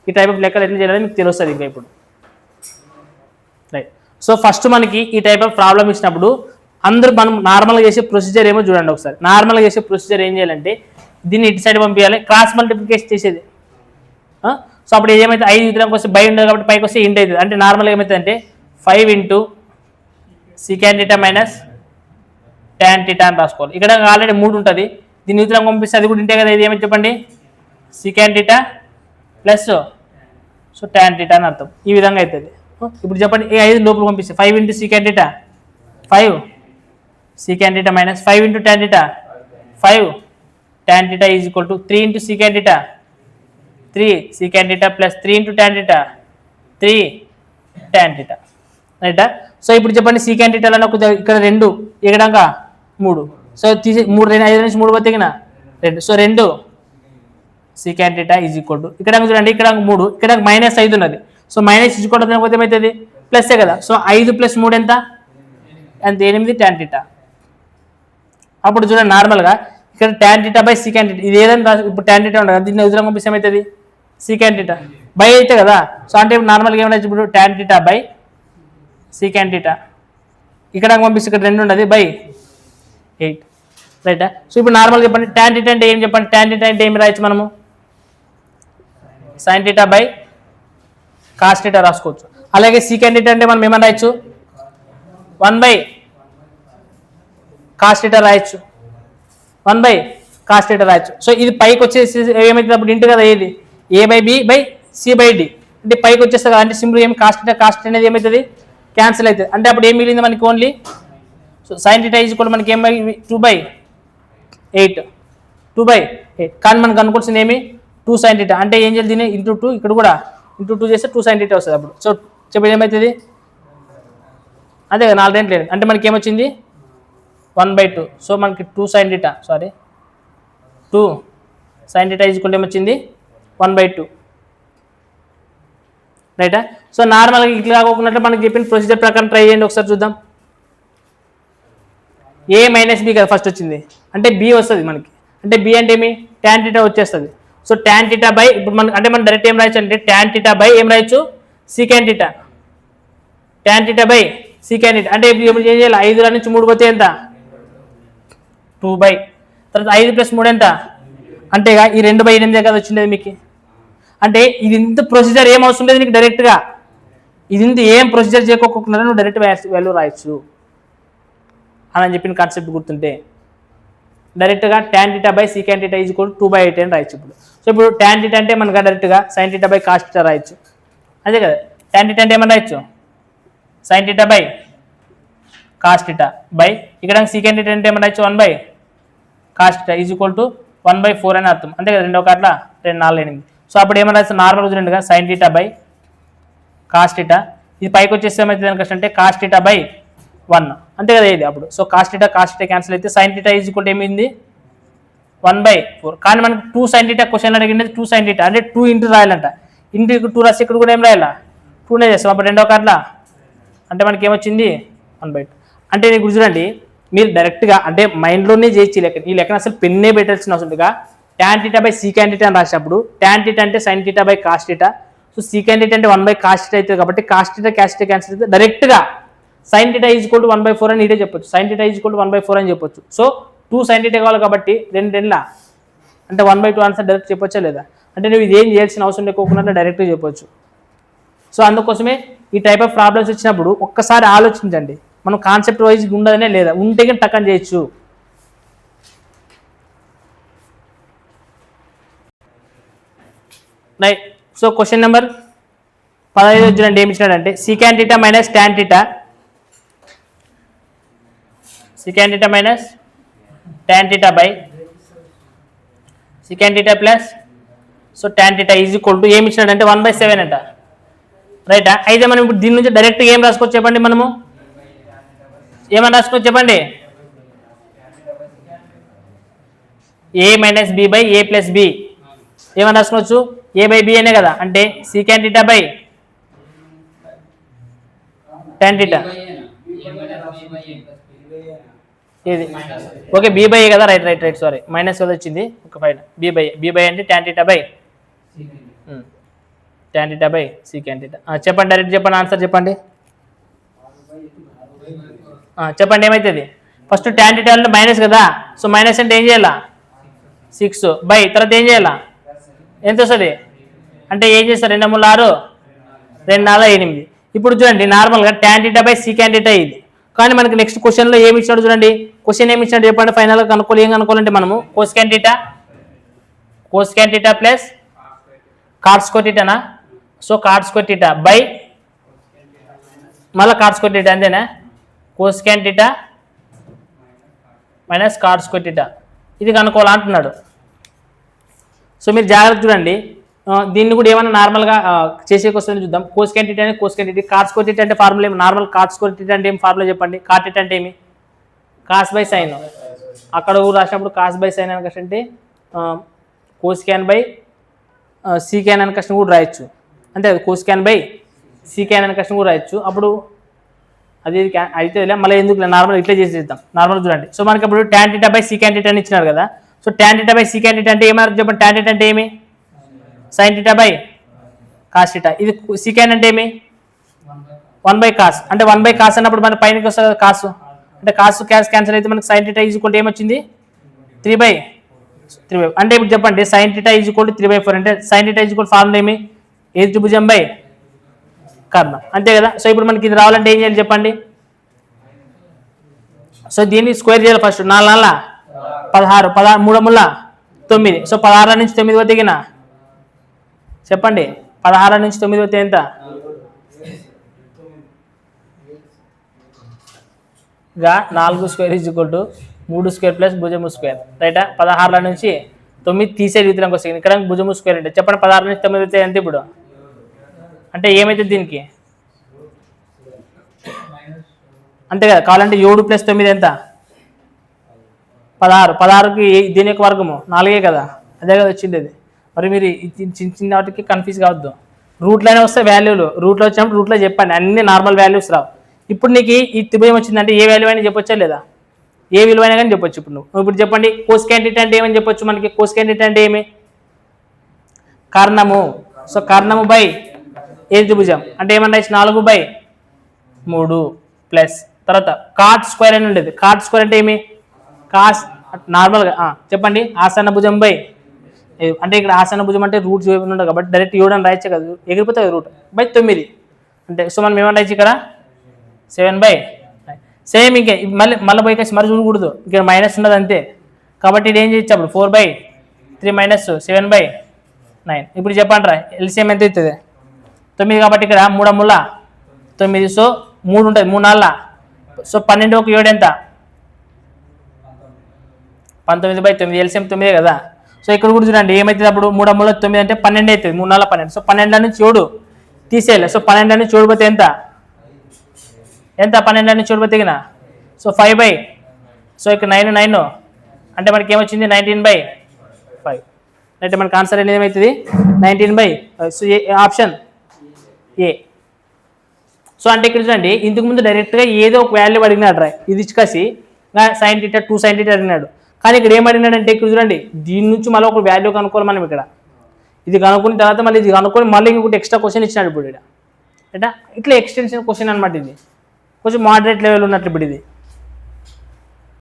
ఈ టైప్ ఆఫ్ లెక్కలు ఎట్లా చేయాలని మీకు తెలుస్తుంది ఇంకా ఇప్పుడు, రైట్. సో ఫస్ట్ మనకి ఈ టైప్ ఆఫ్ ప్రాబ్లమ్ ఇచ్చినప్పుడు అందరూ మనం నార్మల్గా చేసే ప్రొసీజర్ ఏమో చూడండి ఒకసారి. నార్మల్గా చేసే ప్రొసీజర్ ఏం చేయాలంటే దీన్ని ఇటు సైడ్ పంపించాలి, క్రాస్ మల్టిప్లికేషన్ చేసేది. సో అప్పుడు ఏమైతే 5 ఇతరంకి వస్తే బై ఉండదు కాబట్టి పైకి వస్తే ఇంట్ అవుతుంది. అంటే నార్మల్గా ఏమవుతుంది అంటే 5 × secant θ - tan θ అని రాసుకోవాలి. ఇక్కడ ఆల్రెడీ 3 ఉంటుంది, దీన్ని ఇతరం పంపిస్తే అది కూడా ఇంటే కదా. ఇది ఏమైతే చెప్పండి secant θ plus so tan theta అని అర్థం. ఈ విధంగా అవుతుంది. ఇప్పుడు చెప్పండి, ఈ 5 లోపల పంపిస్తే 5 into secant theta 5 secant theta minus 5 into tan theta 5 tan theta is equal to 3 into secant theta 3 secant theta plus 3 into tan theta 3 tan theta. రైటా? సో ఇప్పుడు చెప్పండి సీకాన్ టీటాలో ఇక్కడ 2 ఎగడాక 3. సో తీసి 3 5 నుంచి 3 పోతే 2. So 2 secant theta is equal to ఇక్కడ చూడండి, ఇక్కడ 3, ఇక్కడ -5 ఉన్నది. So minus is equal to పోతే ఏమవుతుంది? ప్లస్సే కదా. సో 5 + 3 ఎంత? 8 ట్యాన్ టీటా. అప్పుడు చూడండి నార్మల్గా ఇక్కడ tan theta by secant theta ఇది ఏదైనా ఇప్పుడు ట్యాన్ టీటా ఉంటుంది, దీన్ని ఎదురుగా పంపిస్తే ఏమవుతుంది? సీకాన్ టీటా బై అయితే కదా. సో అంటే నార్మల్గా ఏమైనా ఇప్పుడు tan theta by secant theta ఇక్కడ పంపిస్తే ఇక్కడ 2 ఉండదు బై 8. రైటా? సో ఇప్పుడు నార్మల్గా చెప్పండి ట్యాన్ టీటా అంటే ఏం చెప్పండి? ట్యాన్ టీటా అంటే ఏమి రాయొచ్చు మనము? Sign theta by cos theta రాసుకోవచ్చు. అలాగే సీకాన్ టీటా అంటే మనం ఏమని రాయొచ్చు? 1 బై కాస్ టీటా రాయొచ్చు, 1 బై కాస్ టీటా రాయొచ్చు. సో ఇది పైకి వచ్చేసి ఏమైతుంది అప్పుడు ఇంటూ కదా, ఏది A/B/C/D అంటే పైకి వచ్చేస్తుంది కదా. అంటే సింపుల్ ఏమి కాస్ టీటా అనేది ఏమవుతుంది? క్యాన్సిల్ అవుతుంది. అంటే అప్పుడు ఏం మిగిలింది మనకి? Only so sine theta is కూడా మనకి ఏమై 2/8 2/8. కానీ మనకు అనుకోవాల్సింది ఏమి? 2 సైన్ టీటా. అంటే ఏం చేయాలి? దీన్ని ఇంటూ 2 ఇక్కడ కూడా ఇంటూ 2 చేస్తే 2 సైన్ టీటా వస్తుంది. అప్పుడు సో చెప్పేది ఏమవుతుంది? అదే కదా 4 లేదు అంటే మనకి ఏమొచ్చింది? 1/2. సో మనకి 2 sine theta 2 sine theta is equal ఏమొచ్చింది? 1/2. రైటా? సో నార్మల్గా ఇట్లా కాకుండా మనకి చెప్పిన ప్రొసీజర్ ప్రకారం ట్రై చేయండి, ఒకసారి చూద్దాం. A - B కదా ఫస్ట్ వచ్చింది, అంటే B వస్తుంది మనకి. అంటే B అంటే ఏమి? ట్యాన్ టీటా వచ్చేస్తుంది. సో ట్యాన్ టీటా బై ఇప్పుడు మనకి అంటే మనం డైరెక్ట్ ఏం రాయొచ్చు అంటే ట్యాన్ టీటా బై ఏం రాయొచ్చు? Secant theta. Tan theta by secant theta అంటే ఇప్పుడు ఏం చేయాలి? 5 నుంచి 3 పోతే ఎంత? 2 తర్వాత 5 + 3 ఎంత? అంటేగా ఈ 2/8 కదా వచ్చిండేది మీకు. అంటే ఇది ఇంత ప్రొసీజర్ ఏం అవసరం లేదు నీకు. డైరెక్ట్గా ఇది ఇంత ఏం ప్రొసీజర్ చేయకోకుండా నువ్వు డైరెక్ట్ వాల్యూ రాయొచ్చు అని చెప్పిన కాన్సెప్ట్ గుర్తుంటే డైరెక్ట్గా tan theta by secant theta is equal 2/8 అని రాయొచ్చు ఇప్పుడు. సో ఇప్పుడు ట్యాన్ టీటా అంటే మనకు డైరెక్ట్గా sign theta by cos theta రాయొచ్చు. అదే కదా ట్యాన్ టీటా అంటే ఏమని రాయొచ్చు? Sign theta by cos theta by ఇక్కడ సీకాన్ టీటా అంటే ఏమని రాయొచ్చు? 1 by cos theta is equal to 1/4 అని అర్థం. అంతే కదా, 2 1 2 4 8. సో అప్పుడు ఏమన్నా నార్మల్ చూడండిగా sine theta by cos theta ఇది పైకి వచ్చేసి ఏమైతుంది అనుకోవచ్చు అంటే కాస్ టీటా బై 1 అంతే కదా ఇది. అప్పుడు సో కాస్ టీటా క్యాన్సిల్ అయితే సైన్ టీటా ఈజ్ ఈక్వల్ ఏమైంది? 1/4. కానీ మనకి 2 సైన్ టీటా క్వశ్చన్ అడిగింది 2 సైన్ టీటా అంటే 2 ఇంటూ రాయాలంట. ఇంటూ 2 రాసి ఇక్కడ కూడా ఏం రాయాలా? 2నే చేస్తాం. అప్పుడు 2 1 అంటే మనకి ఏమొచ్చింది? 1/2. అంటే నీకు చూడండి మీరు డైరెక్ట్గా అంటే మైండ్లోనే చేయొచ్చు ఈ లెక్క. ఈ లెక్కన అసలు పెన్నే పెట్టాల్సిన అవసరంగా tan theta by secant theta అని రాసినప్పుడు ట్యాన్ టీటా అంటే sine theta by cos theta. So secant theta అంటే 1 బై కాస్ టీటా అవుతుంది కాబట్టి కాస్ టీటా క్యాన్సిల్ అయితే డైరెక్ట్గా sine theta is equal to 1/4 అని ఇదే చెప్పొచ్చు. Sine theta is equal to 1/4 అని చెప్పొచ్చు. సో 2 సైన్ టీటా కావాలి కాబట్టి 2 అంటే 1/2 ఆన్సర్ డైరెక్ట్ చెప్పొచ్చా లేదా? అంటే నువ్వు ఇది ఏం చేయాల్సిన అవసరం లేకోకుండా డైరెక్ట్గా చెప్పొచ్చు. సో అందుకోసమే ఈ టైప్ ఆఫ్ ప్రాబ్లమ్స్ వచ్చినప్పుడు ఒక్కసారి ఆలోచించండి, మనం కాన్సెప్ట్ వైజ్ ఉండదనే లేదా, ఉంటే కానీ టక్కని చేయొచ్చు. రైట్. సో క్వశ్చన్ నెంబర్ 15 చూడండి ఏమి ఇచ్చినాడంటే secant theta minus tan theta secant theta minus tan theta by secant theta plus so tan theta is equal to ఏమి ఇచ్చినాడంటే 1/7 అంట. రైటా? అయితే మనం ఇప్పుడు దీని నుంచి డైరెక్ట్ ఏం రాసుకోవచ్చు చెప్పండి? మనము ఏమని రాసుకోవచ్చు చెప్పండి? A - B by A + B ఏమని రాసుకోవచ్చు? A/B అనే కదా. అంటే సీకాన్ టీటా బై ట్యాన్ టీటా ఏది? ఓకే B/A కదా. రైట్ సారీ మైనస్ కదా వచ్చింది ఒక ఫైన్. B/A అంటే tan theta by tan theta by secant theta. చెప్పండి డైరెక్ట్ చెప్పండి ఆన్సర్ చెప్పండి. చెప్పండి ఏమవుతుంది? ఫస్ట్ ట్యాన్ టీటా అంటే మైనస్ కదా. సో మైనస్ అంటే ఏం చేయాలా? 6 బై తర్వాత ఏం చేయాలా? ఎంత వస్తుంది? అంటే ఏం చేస్తారు? 2 3 6 2 4 8. ఇప్పుడు చూడండి నార్మల్గా tan theta by secant theta ఇది. కానీ మనకి నెక్స్ట్ క్వశ్చన్లో ఏమి ఇచ్చాడు చూడండి. క్వశ్చన్ ఏమి ఇచ్చాడు చెప్పండి? ఫైనల్గా కనుక్కోవాలి. ఏం కనుక్కోవాలంటే మనము cosecant theta plus cot square టీటానా? So cot square theta by మళ్ళీ కాట్ స్క్వేర్ టీటా అంతేనా? Cosecant theta minus cot square theta ఇది కనుక్కోవాలంటున్నాడు. సో మీరు జాగ్రత్త చూడండి. దీన్ని కూడా ఏమైనా నార్మల్గా చేసేకి వస్తుందని చూద్దాం. కోస్కాన్ టీటా అంటే కోస్కాన్ టీటా, కాట్ స్క్వేర్ టీటా అంటే ఫార్ములా ఏమి? నార్మల్ కాట్ స్క్వేర్ టీటా అంటే ఏం ఫార్ములా చెప్పండి? కాట్ టీటా అంటే ఏమి? Cos by sine. అక్కడ ఊరు రాసినప్పుడు కాస్ బై సైన్ అని అంటే కోస్కాన్ బై సీకాన్ అని కష్టం కూడా రాయొచ్చు. అంతే కదా, కోస్కాన్ బై సీకాన్ అని కష్టం కూడా రాయొచ్చు. అప్పుడు అది అయితే మళ్ళీ ఎందుకు నార్మల్ ఇట్లా చేసేద్దాం. నార్మల్ చూడండి. సో మనకి అప్పుడు tan θ బై సీకాన్ టీటా అని ఇచ్చినారు కదా. So tan θ by secant theta అంటే ఏమన్నారు చెప్పండి? tan θ అంటే ఏమి? sin θ by cos theta. ఇది సీకాన్ అంటే ఏమి? 1 బై కాస్. అంటే 1 బై కాస్ అన్నప్పుడు మన పైనకి వస్తుంది కదా కాసు. అంటే కాసు క్యాన్సల్ అయితే మనకి sin θ ఈజ్ ఈక్వల్ టు ఏమొచ్చింది? 3/3. అంటే ఇప్పుడు చెప్పండి sin θ ఈజ్ ఈక్వల్ టు 3/4 అంటే sin θ ఈజ్ ఈక్వల్ ఫార్ములా ఏమి? ఏ త్రిభుజం బై కర్ణం. అంతే కదా. సో ఇప్పుడు మనకి ఇది రావాలంటే ఏం చేయాలి చెప్పండి? సో దీన్ని స్క్వేర్ చేయాలి ఫస్ట్. 4 4 16, 3 ముళ్ళ 9. సో 16 నుంచి 9 వద్ద దిగిన చెప్పండి. 16 నుంచి 9 వద్ద ఎంత? గా 4 square is equal to 3 square plus భుజము స్క్వేర్. రైటా? 16 నుంచి 9 తీసే రీతిలోకి వస్తుంది. ఇక్కడ భుజము స్క్వేర్ అంటే చెప్పండి 16 నుంచి 9 వద్ద ఎంత ఇప్పుడు? అంటే ఏమైతుంది దీనికి? అంతే కదా. కావాలంటే 7 ప్లస్ 9 ఎంత? 16. 16కి దీని యొక్క వర్గము 4 కదా. అదే కదా వచ్చింది అది. మరి మీరు చిన్న చిన్న వాటికి కన్ఫ్యూజ్ కావద్దు. రూట్లోనే వస్తే వాల్యూలు, రూట్లో వచ్చినప్పుడు రూట్లో చెప్పండి, అన్ని నార్మల్ వాల్యూస్ రావు. ఇప్పుడు నీకు ఈ త్రిభుజం వచ్చిందంటే ఏ వాల్యూ అయినా చెప్పొచ్చా లేదా? ఏ విలువ అయినా కానీ చెప్పొచ్చు. ఇప్పుడు చెప్పండి కోస్కాన్ టీటా అంటే ఏమని చెప్పొచ్చు మనకి? కోస్కాన్ టీటా అంటే ఏమి? కర్ణము. సో కర్ణము బై ఏ త్రిభుజం అంటే ఏమన్నా 4/3 ప్లస్ తర్వాత కాట్ స్క్వేర్ అని ఉండేది. కాట్ స్క్వేర్ అంటే ఏమి? కాస్ నార్మల్గా చెప్పండి ఆసన్న భుజం బై అంటే ఇక్కడ ఆసన్న భుజం అంటే రూట్స్ ఉండదు కాబట్టి డైరెక్ట్ 7 అని రాయొచ్చు కదా, ఎగిరిపోతుంది రూట్ బై 9 అంటే. సో మనం ఏమన్నా రాయొచ్చు ఇక్కడ 7/9. సేమ్ ఇంకే మళ్ళీ పోయి మరి చూడకూడదు, ఇక్కడ మైనస్ ఉన్నది అంతే. కాబట్టి ఇది ఏం చేయొచ్చు అప్పుడు 4/3 మైనస్ 7/9. ఇప్పుడు చెప్పండి రా ఎల్సిఎం ఎంత అవుతుంది? 9 కాబట్టి ఇక్కడ 3 ముళ్ళ 9. సో 3 ఉంటుంది, 3 4. సో 12 ఒక 7 ఎంత? 19/9. ఎల్సిఎం 9 కదా. సో ఇక్కడ కూడా చూడండి ఏమవుతుంది అప్పుడు 3 ముళ్ళ 9 అంటే 12 అవుతుంది. 3 4 12. సో 12 నుంచి 7 తీసేయాలి. సో 12 నుంచి 7 పోతే ఎంత? 12 నుంచి 7 పోతే సో 5/. సో ఇక్కడ 9 అంటే మనకి ఏమొచ్చింది? 19/5. అంటే మనకి ఆన్సర్ అనేది ఏమవుతుంది? 19/5. So option A. సో అంటే ఇక్కడ చూడండి ఇంతకుముందు డైరెక్ట్గా ఏదో ఒక వాల్యూ అడిగినాడు రా, ఇది ఇచ్చుకసి sin θ 2 sin θ అడిగినాడు. కానీ ఇక్కడ ఏం అడిగినాడంటే ఇక్కడ చూడండి దీని నుంచి మళ్ళీ ఒక వాల్యూ కనుక్కోవాలి మనం. ఇక్కడ ఇది కనుక్కున్న తర్వాత మళ్ళీ ఇది కనుక్కొని మళ్ళీ ఇంకొకటి ఎక్స్ట్రా క్వశ్చన్ ఇచ్చినాడు ఇప్పుడు ఇక్కడ. ఇట్లా ఎక్స్టెన్షన్ క్వశ్చన్ అనమాట. ఇది కొంచెం మోడరేట్ లెవెల్ ఉన్నట్లు ఇప్పుడు ఇది.